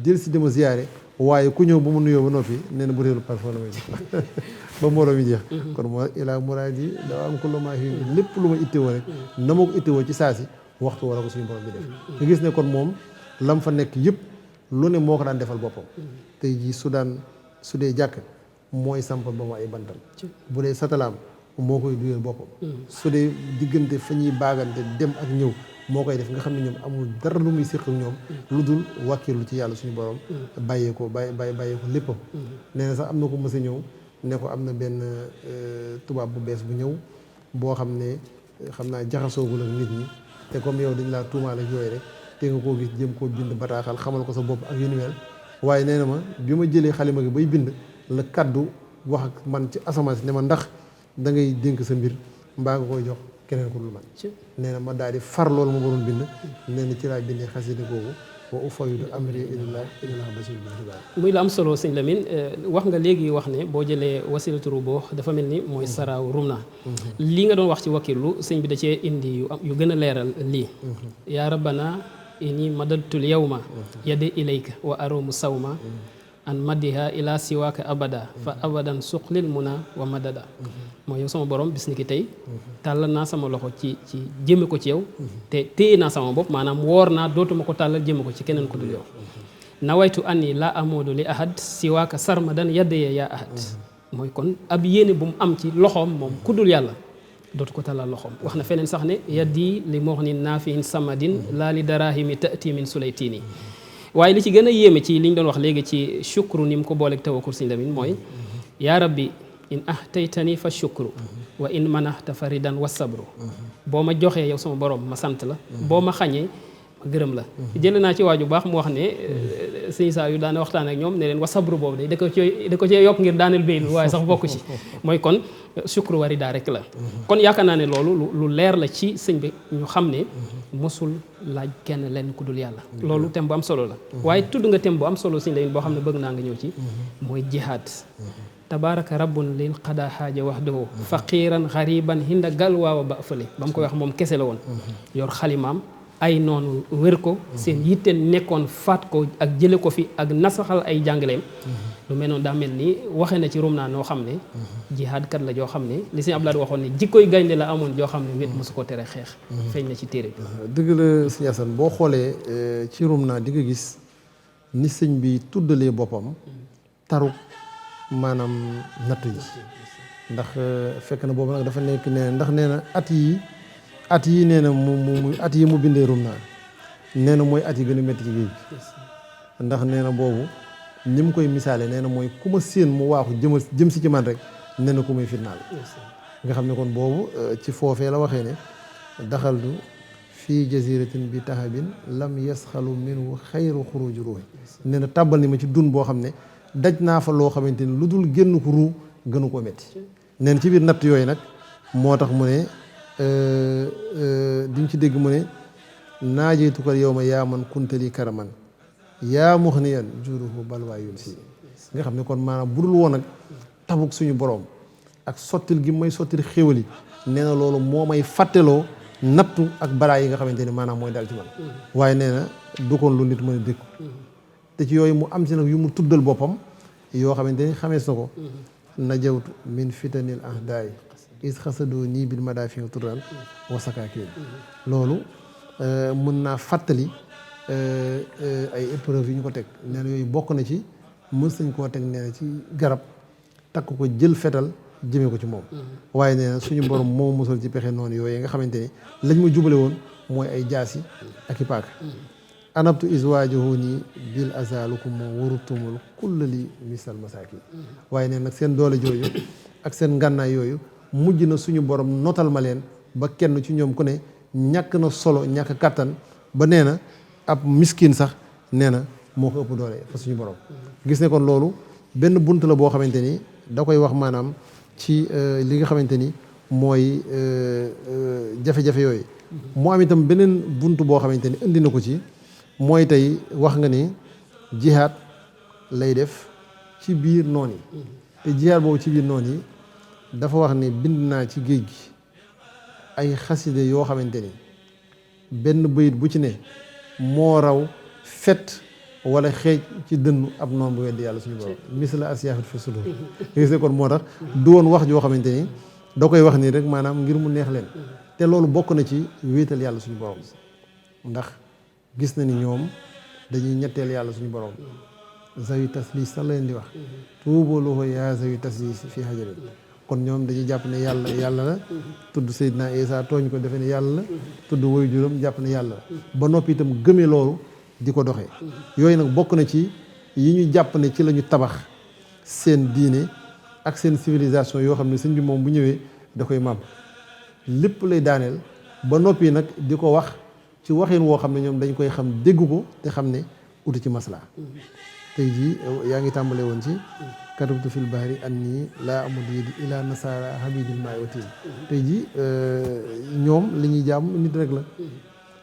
jël si dama ziyaare waaye ku ñëw ba mu nuyoo ba noppi nee na butéelu parfum la may jox ba mbooloo mi jeex kon moo ilaa muraad yi daa am ko la maa lépp lu ma ittewoo rek na ma ko ittewoo ci saa si waxtu wala ko suñu borom bi def nga gis ne kon moom lam fa nekk yëpp lu ne moo ko daan defal boppam tey jii su dee jàkk mooy sampal ba mu ay bantam bu dee satalaam moo koy duyal boppam su dee diggante fa ñuy baagante dem ak ñëw moo koy def nga xam ne ñoom amul dara lu muy séq ak ñoom lu dul wàkkiirlu ci yàlla suñu borom bàyyee ko léppam nee na sax am na ko mës a ñëw ne ko am na benn tubaab bu bees bu ñëw boo xam ne xam naa jaxasoogul ak nit ñi te comme yow dañ laa tuumaal ak yooyu rek te nga koo gis jëm koo bind bataaxal xamal ko sa bopp ak yu ni mel waaye nee na ma bi ma jëlee xalima gi bay bind la kaddu wax ak man ci asamaan si ne ma ndax da ngay dénk sa mbir mbaa nga koy jox keneen ko dul man nee na ma daal di far loolu ma waroon bind nee na ci laa bindee xasida googu wa ufawwidu amri ilallah basiirun bil ibaad
muy la am solo sëñ Lamine wax nga léegi wax ne boo jëlee wasilatu rubuux dafa mel ni mooy saraaw rumna lii nga doon wax ci wakkilu sëñ bi da cee indi yu gën a leeral lii yaa rabbana inni madadtul yawma yadi ilayka wa arumu sawma an maddiha ila siwaaka abada fa abadan suqlil muna wa madada mooy yow sama borom bis ni ki tey tàllal naa sama loxo ci jëme ko ci yow te téye naa sama bopp maanaam woor naa dootuma ko tàllal jëme ko ci keneen ko dul yow nawaytu anni la amoodu li ahad siwaaka sarmadan yaddaya yaa ahad mooy kon ab yéene bu mu am ci loxoom moom ku dul yàlla dootu ko tàllal loxoom wax na feneen sax ne yaddi li muxnin naafiin samadin laa li darahimi tati min sulaytini waaye li ci gën a yéeme ci li ñu doon wax léegi ci shukru ni mu ko booleeg tawakkul sëñ Lamin mooy yaa rabbi in ahtaytani fa shukru wa in manahta fa ridan wa sabru boo ma joxee yow sama borom ma sant la boo ma xañee ma gërëm la jële naa ci waaju baax mu wax ne sëñ saa yu daana waxtaan ak ñoom ne leen wa sabru boobu day da ko cee yokk ngir daaneel béy waaye sax bokk ci mooy kon shukru wa rida rek la kon yaakaar naa ne loolu lu leer la ci sëñ bi ñu xam ne mosul laaj kenn lenn ku dul yàlla loolu thème bu am solo la waaye tudd nga thème bu am solo sëñ Lamin boo xam ne bëgg naa nga ñëw ci mooy jihaad tabaraka rabbun lil qada xaaja wahdahu faqiran xariban hinda galwaawa ba fële ba mu koy wax moom kese la woon yor xalimaam ay noonu wér ko seen yitte nekkoon faat ko ak jële ko fi ak nasaxal ay jàngaleem lu mel noonu daa mel ni waxe na ci Rumna noo xam ne jihaad kat la joo xam ne li sëñ Abdoulaye waxoon ne jikkoy gaynde la amoon joo xam ne wét mosu ko tere xeex feeñ na ci téere bi
dëgg la sëñ Assane boo xoolee ci Rumna di nga gis ni sëñ bi tuddalee boppam taru maanaam nattu yi ndax fekk na boobu nag dafa nekk nee ndax nee na at yi nee na mu at yi mu bindee Rumna nee na mooy at yi gën a métti ci géej gi ndax nee na boobu ni mu koy misaale nee na mooy ku ma séen mu waaxu jëm si ci man rek nee na ku may fitnaal nga xam ne kon boobu ci foofee la waxee ne daxaltu fii jaziratin bi tahabin lam yasxalu minhu xayru xuruji ruuhi nee na tàbbal ni ma ci dun boo xam ne daj naa fa loo xamante ni lu dul génn ko ruu gënu koo métti nee na ci biir natt yooyu nag moo tax mu ne diñ ci dégg mu ne naajeetukal yow ma yaa man kuntali karaman yaa muxniyan juruhu balwaa yun si nga xam ne kon maanaam budul woon ak tabuk suñu borom ak sottil gi may sottil xéwal yi nee na loolu moo may fàtteloo nattu ak balaa yi nga xamante ni maanaam mooy dal ci man waaye nee na du koon lu nit mën a dékku te ci yooyu mu am si nag yu mu tuddal boppam yoo xamante ni xamees na ko najawtu min fitanil ahdaay is xasadoo nii bil madaafi turan wa sakaakin loolu mën naa fàttali ay épreuve yu ñu ko teg nee na yooyu bokk na ci mës nañ koo teg nee na ci garab takk ko jël fetal jëmee ko ci moom waaye nee na suñu borom moo musal ci pexe noonu yooyu nga xamante ni lañ ma jubale woon mooy ay jaasi ak i paaka anabtu iswaajahu nii bil azalukum moo warutumul kullali misal masaki waaye nee nag seen doole jooju ak seen ngànnaay yooyu mujj na suñu borom notal ma leen ba kenn ci ñoom ku ne ñàkk na solo ñàkk kàttan ba nee na ab miskin sax nee na moo ko ëpp doole fa suñu borom gis ne kon loolu benn bunt la boo xamante ni da koy wax maanaam ci li nga xamante ni mooy jafe-jafe yooyu mu am itam beneen bunt boo xamante ni indi na ko ci mooy tey wax nga ni jihaad lay def ci biir noon yi te jihaad boobu ci biir noon yi dafa wax ni bind naa ci géej gi ay xaside yoo xamante ni benn bayit bu ci ne moo raw fet wala xeej ci dënnu ab noon bu weddi yàlla suñu borom misla asiyaafit fi sudur gis kon moo tax du woon wax joo xamante ni da koy wax nii rek maanaam ngir mu neex leen te loolu bokk na ci wéetal yàlla suñu borom ndax gis na ni ñoom dañuy ñetteel yàlla suñu borom zawi taslis sax la leen di wax tuuboo loxo yaa zawi taslis fii xajarin kon ñoom dañuy jàpp ne yàlla la tudd Seydina Isa tooñ ko defe ne yàlla la tudd woy juróom jàpp ne yàlla la ba noppi itam gëmee loolu di ko doxee yooyu nag bokk na ci yi ñu jàpp ne ci la ñu tabax seen diine ak seen civilisation yoo xam ne sëñ bi moom bu ñëwee da koy màbb lépp lay daaneel ba noppi nag di ko wax ci waxin woo xam ne ñoom dañ koy xam dégg ko te xam ne uti ci masla tey jii yaa ngi tàmbale woon ci katabtu fil bahri anni laa amud yadi ila nasara habidil maay watin tey jii ñoom li ñuy jaam nit rek la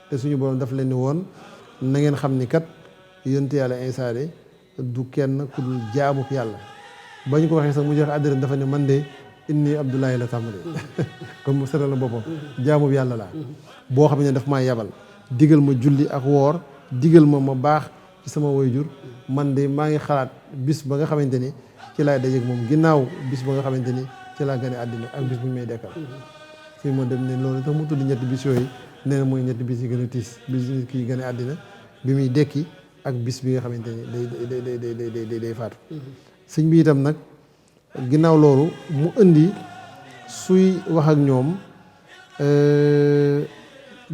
te suñu borom daf leen ni woon na ngeen xam ni kat yonent yàlla Isaa de du kenn ku dul jaamuk yàlla ba ñu ko waxee sax mu joxe àddina dafa ne man de inni abdullahi la tàmbale comme mu seral la boppam jaamub yàlla laa boo xam ne daf maa yabal digal ma julli ak woor digal ma baax ci sama waajur man de maa ngi xalaat bis ba nga xamante ni ci laay dajeeg moom ginnaaw bis ba nga xamante ni ci laa gane àddina ak bis bu ñu may dekkal fii moo dem ne loolu tax mu tudd ñetti bis yooyu nee na mooy ñetti bis yi gën a tiis bis kii gane àddina bi muy dekki ak bis bi nga xamante ni day faatu sëñ bi itam nag ginnaaw loolu mu indi suy wax ak ñoom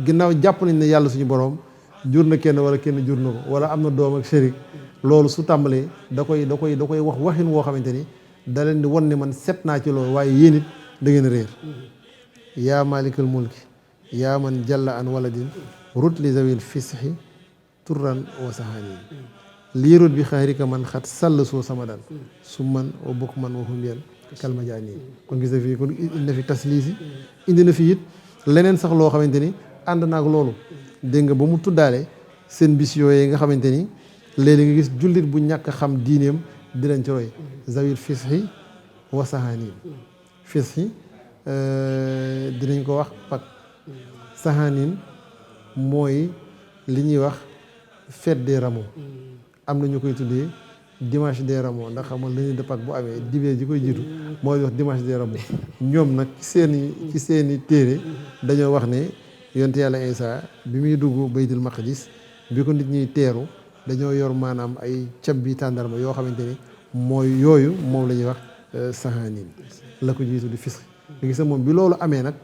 ginnaaw jàpp nañ ne yàlla suñu borom jur na kenn wala kenn jur na ko wala am na doom ak shérик loolu su tàmbalee da koy wax waxin woo xamante ni da leen di won ne man set naa ci loolu waaye yéen it da ngeen réer yaa malikal mulki yaa man jalla an waladin rut li zawil fisxi turran wa saxaani lii rut bi xaarika man xat sàll soo sama daan su man wa bokk man wa humbiyan kalma jaani kon gis na fii kon indi na fi tasliisi indi na fi it leneen sax loo xamante ni ànd naag loolu dégg nga ba mu tuddaale seen bis yooyu nga xamante ni léeg-léeg nga gis jullit bu ñàkk xam diineem dinañ ci roy zawil fisxi wa saxaani fisxi dinañ ko wax pak saxaanin mooy li ñuy wax fête des rameaux am na ñu koy tuddee dimanche des rameaux ndax xam nga lundi de Pâques bu amee dibéer ji koy jiitu mooy wax dimanche des rameaux ñoom nag ci seeni téere dañoo wax ne yonte yàlla Isaa bi muy dugg baytul maqdis bi ko nit ñuy teeru dañoo yor maanaam ay cab bi tàndarma yoo xamante ni mooy yooyu moom la ñuy wax saxaanin la ko jiitu di fisq nga gis moom bi loolu amee nag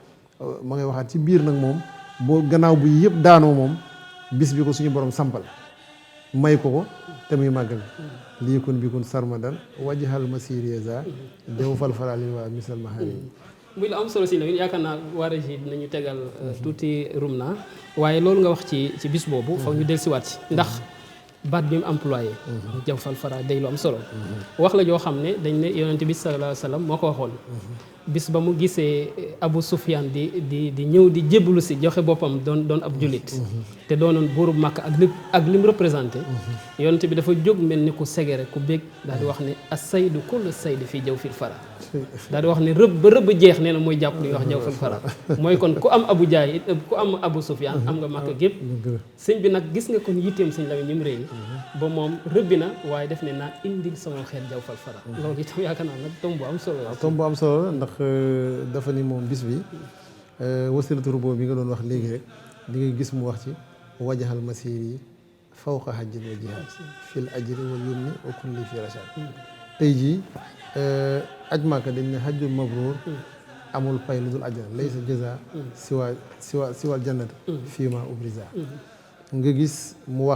ma ngay waxaat ci biir nag moom boo gannaaw bu yëpp daanoo moom bis bi ko suñu borom sampal may ko te muy màggal lii kun bi kun sarmadan wajhal masiriesa dew fal faralil waa misal mahari
muy la am solo si tamit yaakaar naa waa Régie dinañu tegal tuuti rumna waaye loolu nga wax ci bis boobu foog ñu dellusiwaat ci ndax baat bi mu employé jaw fal fara day lu am solo wax la joo xam ne dañ ne yonent bi sallallahu alayhi wa sallam moo ko waxoon bis ba mu gisee Abu Sufyaan di ñëw di jébbalu si joxe boppam doon ab jullit te doonoon buurub Makka ak lim représenté yonent bi dafa jóg mel ni ku segere ku bég daal di wax ne as-saydu kullu saydi fii jaw fil fara daal di wax ne rëbb ba rëbb jeex nee na mooy jàpp lu ñuy wax jaw fil fara mooy kon ku am ku am Abu Sufyaan am nga Makka gépp sëñ bi nag gis nga kon yitteem sëñ Lamin ñi mu réy ba moom rëbbi na waaye def ne naa indil sama xeet jaw fal fara loolu itam yaakaar naa nag tomb bu am solo la
tomb bu am solo ndax dafa ni moom bis bi wasilatu rubo bi nga doon wax léegi rek di nga gis mu wax ci wajaxal masir yi fawqa hajjin wa jihaad fil ajri wal yumni wa kulli fi rashad tey jii aj Màkka dañ ne hajjul mabruur amul pay lu dul ajjana laysa jaza siwal jannat fii ma ubrisa nga gis mu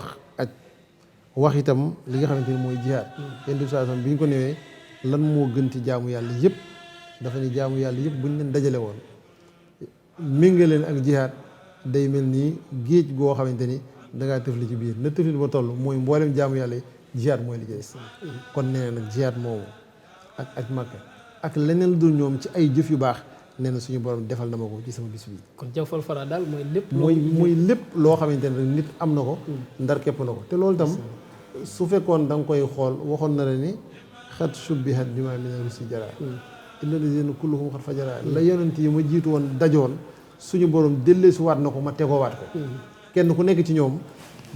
wax itam li nga xamante ni mooy jihaad yenn division bi ñu ko newee lan moo gën ci jaamu yàlla yëpp dafa ni jaamu yàlla yëpp buñ leen dajale woon méngale leen ak jihaad day mel nii géej goo xamante ni dangaa tëfli ci biir na tëfli ba toll mooy mboolem jaamu yàlla yi jihaad mooy liggéey kon nee na nag jihaad moomu ak aj Màkka ak leneen lu dul ñoom ci ay jëf yu baax nee na suñu borom defal na ma ko ci sama bis bi
kon jaw fal fara daal mooy lépp
mooy lépp loo xamante ne rek nit am na ko ndar képp na ko te loolu tam su fekkoon da nga koy xool waxoon na la ni xat subbihat bi ma mina rusi jara illa lazina kulluhum xat fajara la yonent yi ma jiitu woon dajoon suñu borom dellee su waat na ko ma tegoowaat ko kenn ku nekk ci ñoom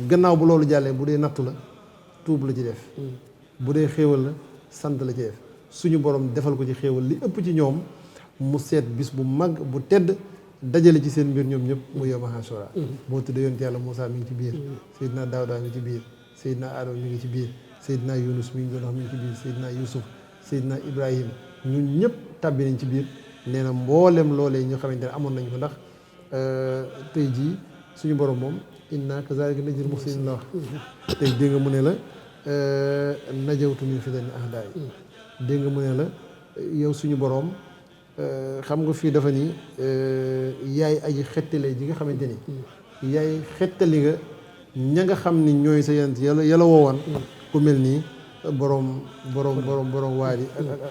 gannaaw bu loolu jàllee bu dee nattu la tuub la ci def bu dee xéewal la sant la ci def suñu borom defal ko ci xéewal li ëpp ci ñoom mu seet bis bu mag bu tedd dajale ci seen mbir ñoom ñëpp mu yowma Ashura boo tuddee yonent yàlla Moussa mi ngi ci biir Seydina Daawda mi ngi ci biir Seydina Adama mi ngi ci biir Seydina Yunus mi ngi doon wax mi ngi ci biir Seydina Yusuf Seydina Ibrahima ñun ñëpp tàbbi nañ ci biir nee na mboolem loolee ñu xamante ne amoon nañ ko ndax tey jii suñu borom moom inna kazaalika najzil muhsiniin la wax tey dégg nga mu ne la najawtu min fitani ahdaay dégg nga mu ne la yow suñu borom xam nga fii dafa ni yaay aji xettale ji nga xamante ni yaay xettali nga ña nga xam ni ñooy sa yant yàlla woowoon ku mel nii borom waadi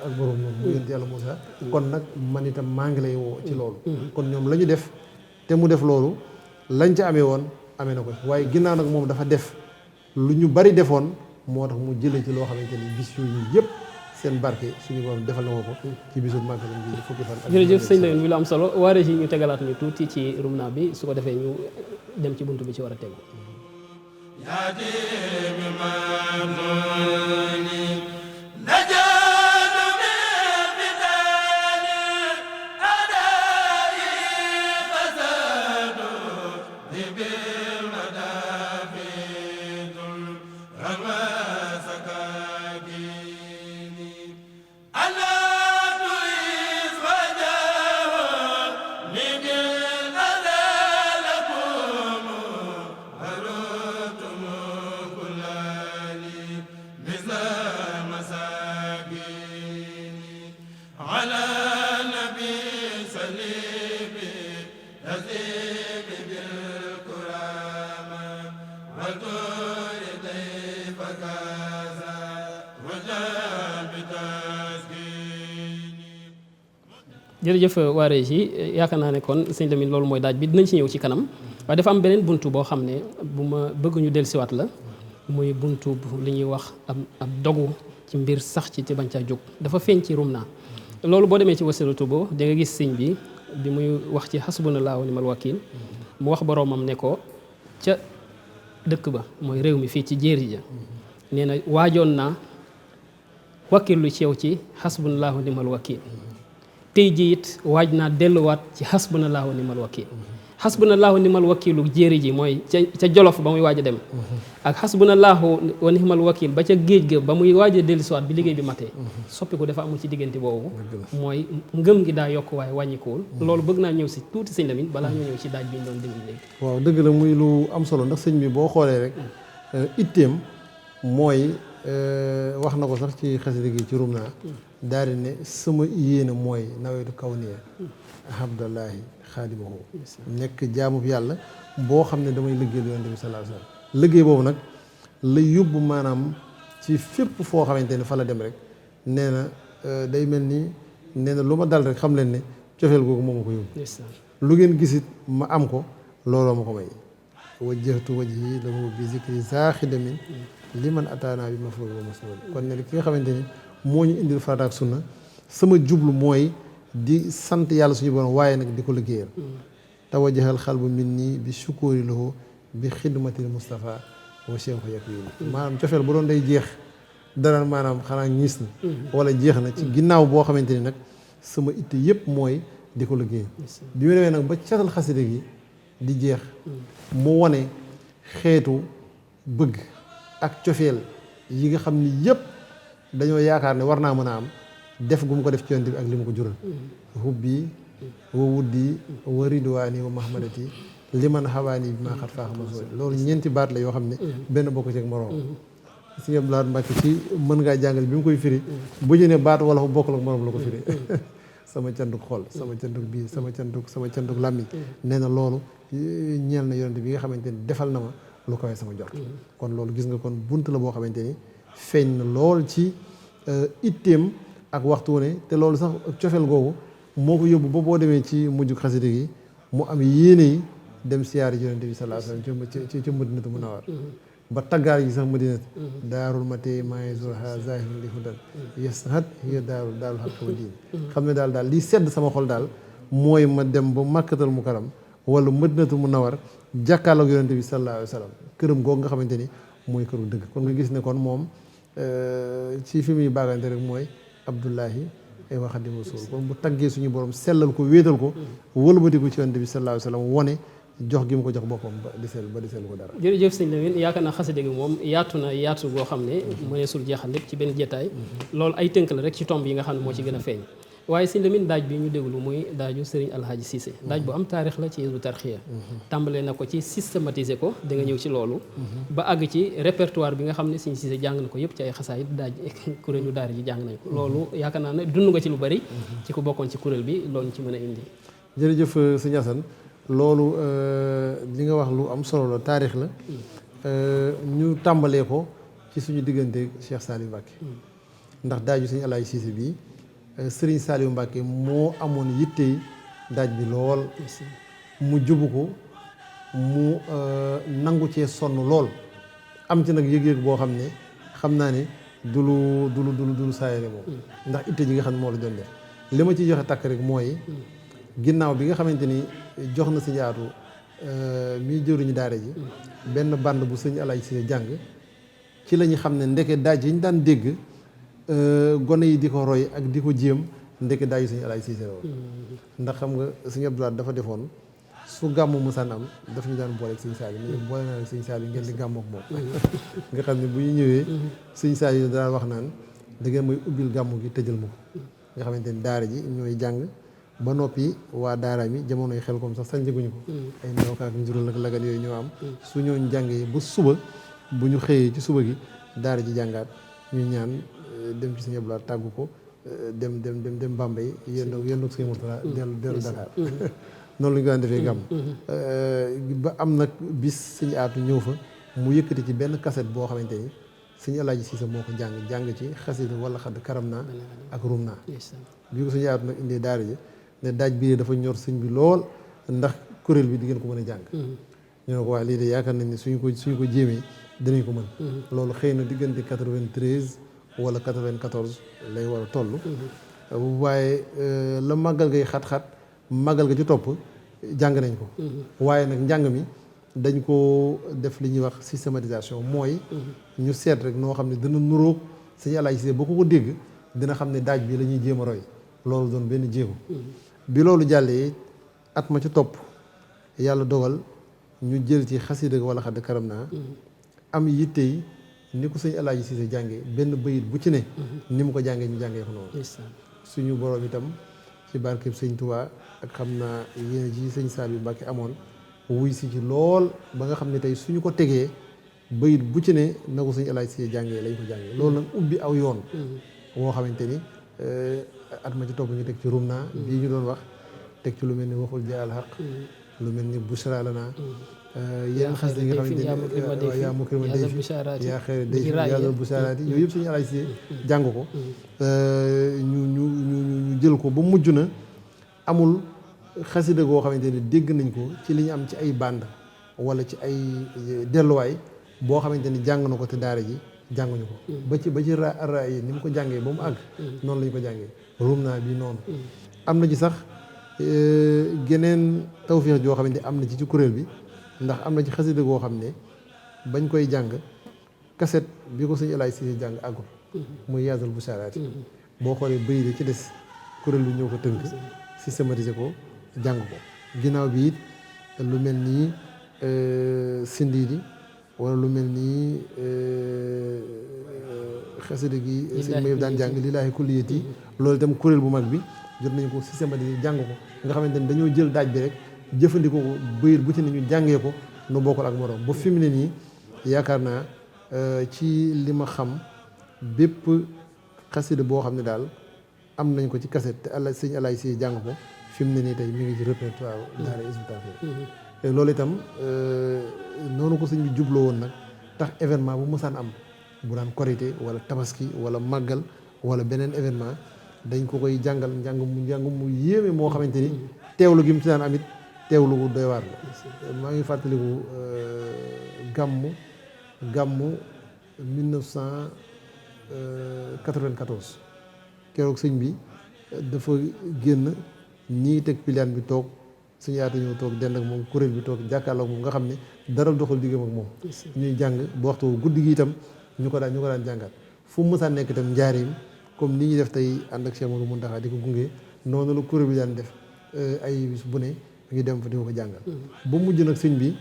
ak borom noonu yonent yàlla Moussa kon nag man itam maa ngi lay woo ci loolu kon ñoom la ñu def te mu def loolu lañ ca amee woon amee na ko waaye ginnaaw nag moom dafa def lu ñu bari defoon moo tax mu jëlee ci loo xamante ni bis yooyu yëpp seen barke suñu borom defal na ko ci bisu Màggal bi fukki fan
jërëjëf sëñ Lamin mi lu am solo waare yi ñu tegalaat ñu tuuti ci rumna bi su ko defee ñu dem ci buntu bi ci war a tegu jërëjëf waare yi yaakaar naa ne kon sëñ Lamin loolu mooy daaj bi dinañ ci ñëw ci kanam waaye dafa am beneen buntu boo xam ne bu ma bëgg ñu dellusiwaat la muy buntu li ñuy wax ab dogu ci mbir sax ci bañ caa jóg dafa feeñ ci rumna loolu boo demee ci wasilatu bo da nga gis sëñ bi muy wax ci hasbunallahu wa ni'mal wakiil mu wax boroomam ne ko ca dëkk ba mooy réew mi fii ci jéeri ja nee na waajoon naa wakiilu ci yow ci hasbunallahu wa ni'mal wakiil tey jii it waaj naa delluwaat ci hasbunallahu wa ni'mal wakiil hasbunallahu wa ni'mal wakiilu jéeri ji mooy ca jolof ba muy waaj a dem ak hasbunallahu wa ni'mal wakiil ba ca géej ga ba muy waaj a dellusiwaat bi liggéey bi matee soppiku dafa amul ci diggante boobu mooy ngëm gi daa yokk waaye wàññikuwul loolu bëgg naa ñëw si tuuti sëñ Lamin balaa ñoo ñëw ci daaj bi ñu doon déglu léegi
waaw dëgg la muy lu am solo ndax sëñ bi boo xoolee rek itteem mooy wax na ko sax ci xasida gi ci rumna daal di ne sama yéene mooy nawetu kaw niya abdallahi xaadimahu nekk jaamub yàlla boo xam ne damay liggéeyal yonent bi sallallahu alayhi wasallam liggéey boobu nag la yóbbu maanaam ci fépp foo xamante ne fa la dem rek nee na day mel ni nee na lu ma dal rek xam leen ne cofeel googu moo ma ko yóbbu lu ngeen gisit ma am ko looloo ma ko may wajjahtu wajhi lahu bi zikri zaaxidamin liman ataana bi mafruud wa masnuud kon ne ki nga xamante ni moo ñu indil farata ak sunna sama jublu mooy di sant yàlla suñu borom waaye nag di ko liggéeyal tawajjahal xalbu minni bi shukuri lahu bi xidmatil Mustafa wa cheikh yakwiini maanaam cofeel bu doon day jeex dara maanaam xanaa ñiis na wala jeex na ci ginnaaw boo xamante ni nag sama itte yëpp mooy di ko liggéey bi mu demee nag ba catal xasida gi di jeex mu wane xeetu bëgg ak cofeel yi nga xam ni yëpp dañoo yaakaar ne war naa mën a am def gu mu ko def ci yonent bi ak li mu ko jural hubbi wa wuddi wa ridwaani wa mahmadati liman xawaani bi maa xat faaxama soo loolu ñeenti baat la yoo xam ne benn bokk ci ak moroom Sëñ Abdou Lahad Mbacke ci mën ngaa jàngale bi mu koy firi bu ñu ne baat wala fa bokkul ak moroom la ko firi sama canduk xol sama canduk biir sama canduk làmmiñ nee na loolu ñeel na yonent bi nga xamante ni defal na ma lu kawee sama jot kon loolu gis nga kon bunt la boo xamante ni feeñ na lool ci itteem ak waxtu ne te loolu sax cofeel googu moo ko yóbbu ba boo demee ci mujj xasida gi mu am yéene yi dem siyaari yonent bi sallallahu alayhi wasallam ci Madinatu Munawwara ba taggaar yi sax Madinatu daarul mate maizurha zahirun li hudan yashat hiya daarul haqq wa diin xam ne daal liy sedd sama xol daal mooy ma dem ba Makkatal Mukarram wala Madinatu Munawwara jàkkaarloog yonent bi sallallahu alayhi wasallam këram googu nga xamante ni mooy këru dëgg kon nga gis ne kon moom ci fi muy baagante rek mooy Abdullahi wa Xaadimu Rasuul kon bu taggee suñu borom sellal ko wéetal ko wëlbati ko ci yonent bi sallallahu alayhi wasallam wone jox gi mu ko jox boppam ba di sell ko dara.
jërëjëf sëñ Lamine yaakaar naa xasida gi moom yaatu na yaatu boo xam ne mëneesul jeexal lépp ci benn jeetaay loolu ay tënk la rek ci tomb yi nga xam ne moo ci gën a feeñ waaye sëñ Lamine daaj bi ñu déglu muy daaju Serigne Alhaji Cissé daaj bu am taarix la ci Hizbut Tarqiyyah tàmbalee na ko ci systématiser ko da nga ñëw ci loolu ba àgg ci répertoire bi nga xam ne Serigne Cissé jàng na ko yëpp ci ay xasaayit daaj kuréelu daara ji jàng nañ ko loolu yaakaar naa ne dund nga ci lu bari ci ko bokkoon ci kuréel bi loolu ñu ci mën a indi.
jërëjëf sëñ Assane loolu li nga wax lu am solo la taarix la ñu tàmbalee ko ci suñu diggante Cheikh Saliou Mbacké ndax daaju Serigne Alhaji Cissé bii Serigne Saliou Mbacké moo amoon yittey daaj bi lool mu jubu ko mu nangu cee sonn lool am ci nag yëg-yëg boo xam ne xam naa ne du lu saayare moom ndax itte ji nga xam ne moo la doon def li ma ciy joxe takk rek mooy ginnaaw bi nga xamante ni jox na Sëñ Aatu miy jëruñu daara ji benn band bu Sëñ Alhaji Cissé jàng ci la ñu xam ne ndeke daaj yi ñu daan dégg gone yi di ko roy ak di ko jéem ndeke daaju Sëñ Alhaji Cissé woon ndax xam nga Sëñ Abdou Lahad dafa defoon su gàmmu musaan am daf ñu daan boole ak Sëñ Saliou mais boole naa ak Sëñ Saliou ngeen di gàmmu ak moom nga xam ne bu ñu ñëwee Sëñ Saliou daan wax naan da ngeen may ubbil gàmmu gi tëjal ma ko nga xamante ni daara ji ñooy jàng ba noppi waa daara mi jamonoy xel comme sax sanjaguñu ko ay ndawka ak njurul ak lagan yooyu ñoo am su ñooñ jàngee ba suba bu ñu xëyee ci suba gi daara ji jàngaat ñu ñaan dem ci Sëñ Abdou Lahad tàggu ko dem Bambey yendoog Sëñ Murtala dellu Dakar noonu la ñu ko daan defee gàmm ba am nag bis Sëñ Aatu ñëw fa mu yëkkati ci benn kaset boo xamante ni Sëñ Alhaji Cissé moo ko jàng ci xasida wala xadd karam naa ak rum naa bi ko Sëñ Aatu nag indee daara ji ne daaj bii dafa ñor sëñ bi lool ndax kuréel bi di ngeen ko mën a jàng ñu ne ko waa lii de yaakaar nañ ne suñu ko jéemee dinañ ko mën loolu xëy na diggante 93 wala 94 lay war a toll waaye la màggal ngay xat-xat màggal ga ci topp jàng nañ ko waaye nag njàng mi dañ ko def li ñuy wax systématisation mooy ñu seet rek noo xam ne dina nuróog Sëñ Alhaji Cissé boo ko dégg dina xam ne daaj bi la ñuy jéem a roy loolu doon benn jéego bi loolu jàllee at ma ci topp yàlla dogal ñu jël ci xasida wala xadd karam naa am yitte yi ni ko Sëñ Alhaji Cissé jàngee benn bayit bu ci ne ni mu ko jàngee ñu jàngee ko noonu suñu borom itam ci barkeb Sëñ Tuubaa ak xam naa yéen ji Sëñ Saliou Mbacké amoon wuy si ci lool ba nga xam ne tey suñu ko tegee bayit bu ci ne na ko Sëñ Alhaji Cissé jàngee lañ ko jàngee loolu nag ubbi aw yoon woo xamante ni at ma ci topp ñu teg ci rum naa bii ñu doon wax teg ci lu mel ni waxul jaal xaq lu mel ni Bushra lana yeneen xas yi nga xamante ni yaa mukrima dayfi yaa xayra dayfi yaa busaraati yooyu yëpp suñu alaaj si jàng ko ñu jël ko ba mujj na amul xasida goo xamante ni dégg nañ ko ci li ñu am ci ay band wala ci ay delluwaay boo xamante ni jàng na ko te daara ji jànguñu ko ba ci ra yi ni mu ko jàngee ba mu àgg noonu lañu ko jàngee ruum naa bi noonu am na ci sax geneen tawféex joo xamante am na ci kuréel bi ndax am na ci xasida goo xam ne bañ koy jàng kaset bi ko suñu alaay si jàng àggul muy yaasal bu saaraati boo xoolee bëy de ci des kuréel bi ñëw ko tënk systématiser ko jàng ko ginnaaw bi it lu mel nii sindiidi wala lu mel nii xasida gi sëñ Mayib daan jàng lillaahi kulliyati loolu itam kuréel bu mag bi jot nañu ko systématiser jàng ko nga xamante ni dañoo jël daaj bi rek jëfandikoo ko bëyit bu ci ne ñu jàngee ko nu bokkul ak morom ba fi mu ne nii yaakaar naa ci li ma xam bépp xasida boo xam ne daal am nañ ko ci kaset te sëñ alaay si jàng ko fi mu ne nii tey mi ngi ci répertoire daara Hizbut Tarqiyyah loolu itam noonu ko sëñ bi jubloo woon nag tax événement bu mësaan am bu daan korité wala tabaski wala màggal wala beneen événement dañ ko koy jàngal njàng mu yéeme moo xamante ni teewlu gi mu ci daan amit teewlu gu doy waar la maa ngi fàttaliku gàmmu 1994 keroog sëñ bi dafa génn ñii teg piliyaan bi toog suñu yaatu ñëw toog dend ak moom kuréel bi toog jàkkaarloo ak moom nga xam ne dara doxul diggam ak moom ñuy jàng ba waxtu guddi gi itam ñu ko daan jàngaat fu mu mësaan nekk itam njaareem comme ni ñuy def tey ànd ak Cheikh Mamadou Mountakha di ko gunge noonu la kuréel bi daan def ay bis bu ne ngi dem fa di ko jàngal ba mujj nag sëñ bi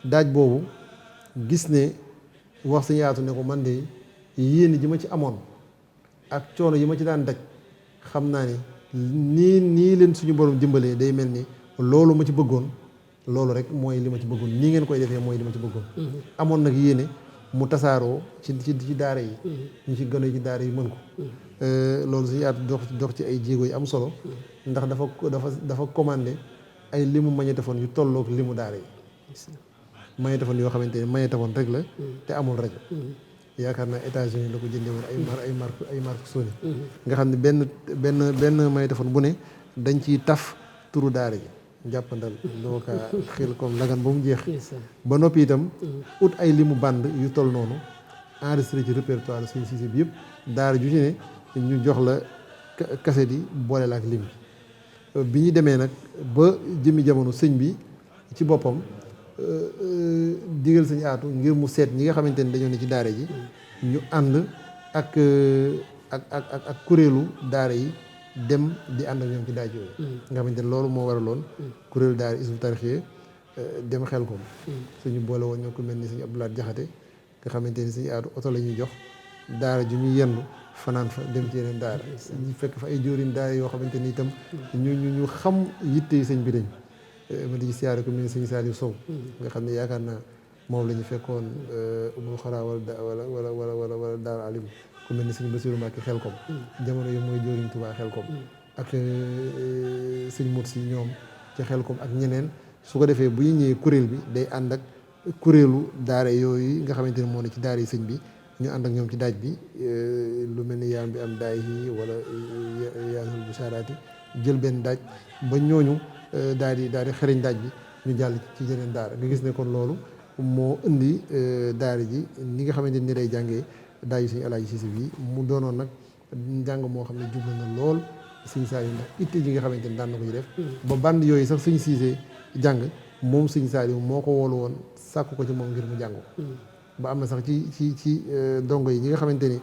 daaj boobu gis ne wax suñu yaatu ne ko man de yéen ji ma ci amoon ak coono yi ma ci daan daj xam naa ne nii leen suñu borom dimbalee day mel ni loolu ma ci bëggoon loolu rek mooy li ma ci bëggoon nii ngeen koy defee mooy li ma ci bëggoon amoon nag yéene mu tasaaroo ci daara yi ñu ci gën a ci daara yi mën ko loolu suñu yaatu dox ci ay jéego yu am solo ndax dafa commandé ay limu magnétophone yu tolloog limu daara yi magnétophone yoo xamante ne magnétophone rek la te amul rajo yaakaar naa États-Unis la ko jëndee woon ay marque Sony nga xam ne benn magnétophone bu ne dañ ciy taf turu daara ji jàppandal doo ka xel comme lagan ba mu jeex ba noppi itam ut ay limu band yu toll noonu enregistré ci répertoire suñu Cissé bi yëpp daara ju ci ne ñu jox la cassette yi boole la ak lim bi ñu demee nag ba jëmmi jamono sëñ bi ci boppam digal sëñ aatu ngir mu seet ñi nga xamante ni dañoo ne ci daara ji ñu ànd ak kuréelu daara yi dem di ànd ak ñoom ci daaj yooyu nga xamante ne loolu moo waraloon kuréelu daara Hizbut Tarqiyyah dem Xelkom suñu boole woon ñoo ko mel ni suñu Abdoulaye Jaxate nga xamante ni suñu aatu oto la ñuy jox daara ju ñu yendu fanaan fa dem ci yeneen daara ñu fekk fa ay jóorin daara yoo xamante ni itam ñu xam yitte yi sëñ bi dañ ma di siyaare ko mel ni sëñ Saliou Sow nga xam ne yaakaar naa moom la ñu fekkoon umul xaraa wala daara alim ku mel ni sëñ Bassirou Mbacké Xelkom jamono yi mooy jóorin Touba Xelkom ak sëñ Mut si ñoom ci Xelkom ak ñeneen su ko defee bu ñu ñëwee kuréel bi day ànd ak kuréelu daara yooyu nga xamante ne moo ne ci daara yi sëñ bi ñu ànd ak ñoom ci daaj bi lu mel ni yaam bi am daay yi wala yaasal bu saaraati jël benn daaj ba ñooñu daal di xëriñ daaj bi ñu jàll ci yeneen daara nga gis ne kon loolu moo indi daara ji ni nga xamante ni day jàngee daaj yi suñu Alaaji Siise bi mu doonoon nag njàng moo xam ne jublu na lool suñu saa yi ndax itte ji nga xamante ni daan na ko ci def ba band yooyu sax suñu Siise jàng moom suñu saa yi moo ko woolu woon sàkku ko ci moom ngir mu jàng ko ba am na sax ci dongo yi ñi nga xamante ni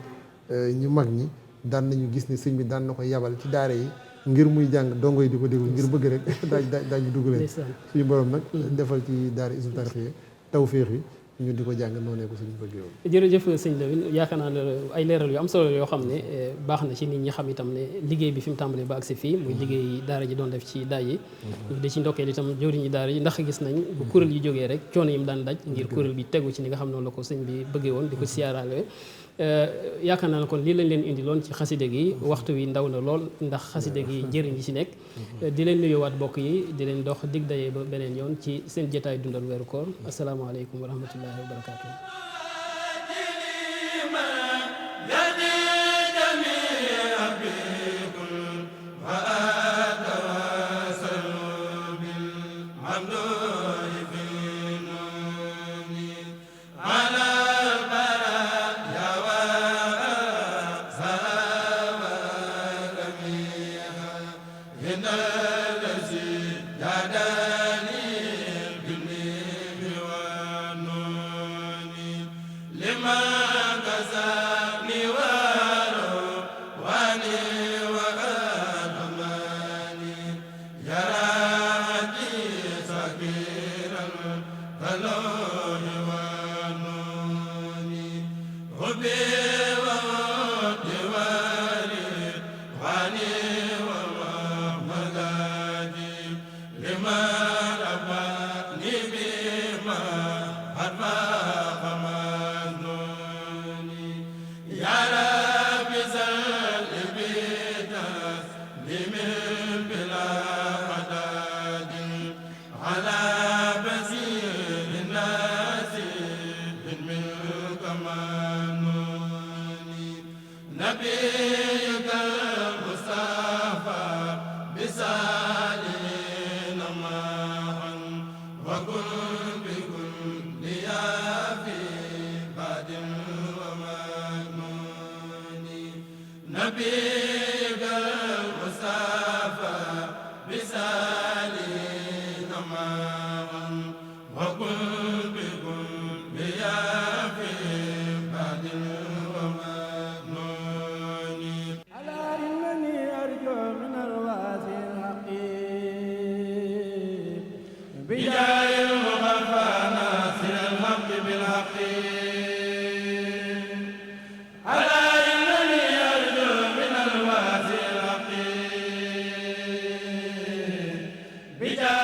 ñu mag ñi daan nañu gis ne sëñ bi daan na ko yabal ci daara yi ngir muy jàng dongo yi di ko déglu ngir bëgg rek daaj bi dugg leen suñu borom nag defal ci daara Hizbut Tarqiyyah tawféex yi ñu di ko jàng noonee ko suñu bëgg yow.
jërëjëf sëñ Lamine yaakaar naa ne ay leeral yu am solo yoo xam ne baax na ci nit ñi xam itam ne liggéey bi fi mu tàmbalee ba agsi fii muy liggéey daara ji doon def ci daay yi di ci ndokkeel itam jëwriñu daara yi ndax gis nañ bu kuréel yi jógee rek coono yi mu daan daj ngir kuréel bi tegu ci ni nga xam noonu la ko sëñ bi bëggee woon di ko siyaaraale yaakaar naa ne kon lii lañ leen indi loon ci xaside gi waxtu wi ndaw na lool ndax xaside gi njëriñ yi ci nekk di leen nuyuwaat bokk yi di leen dox dig daye ba beneen yoon ci seen jotaay dundal weeru koor asalaamaaleykum wa rahmatullahi wa barakatuh
bija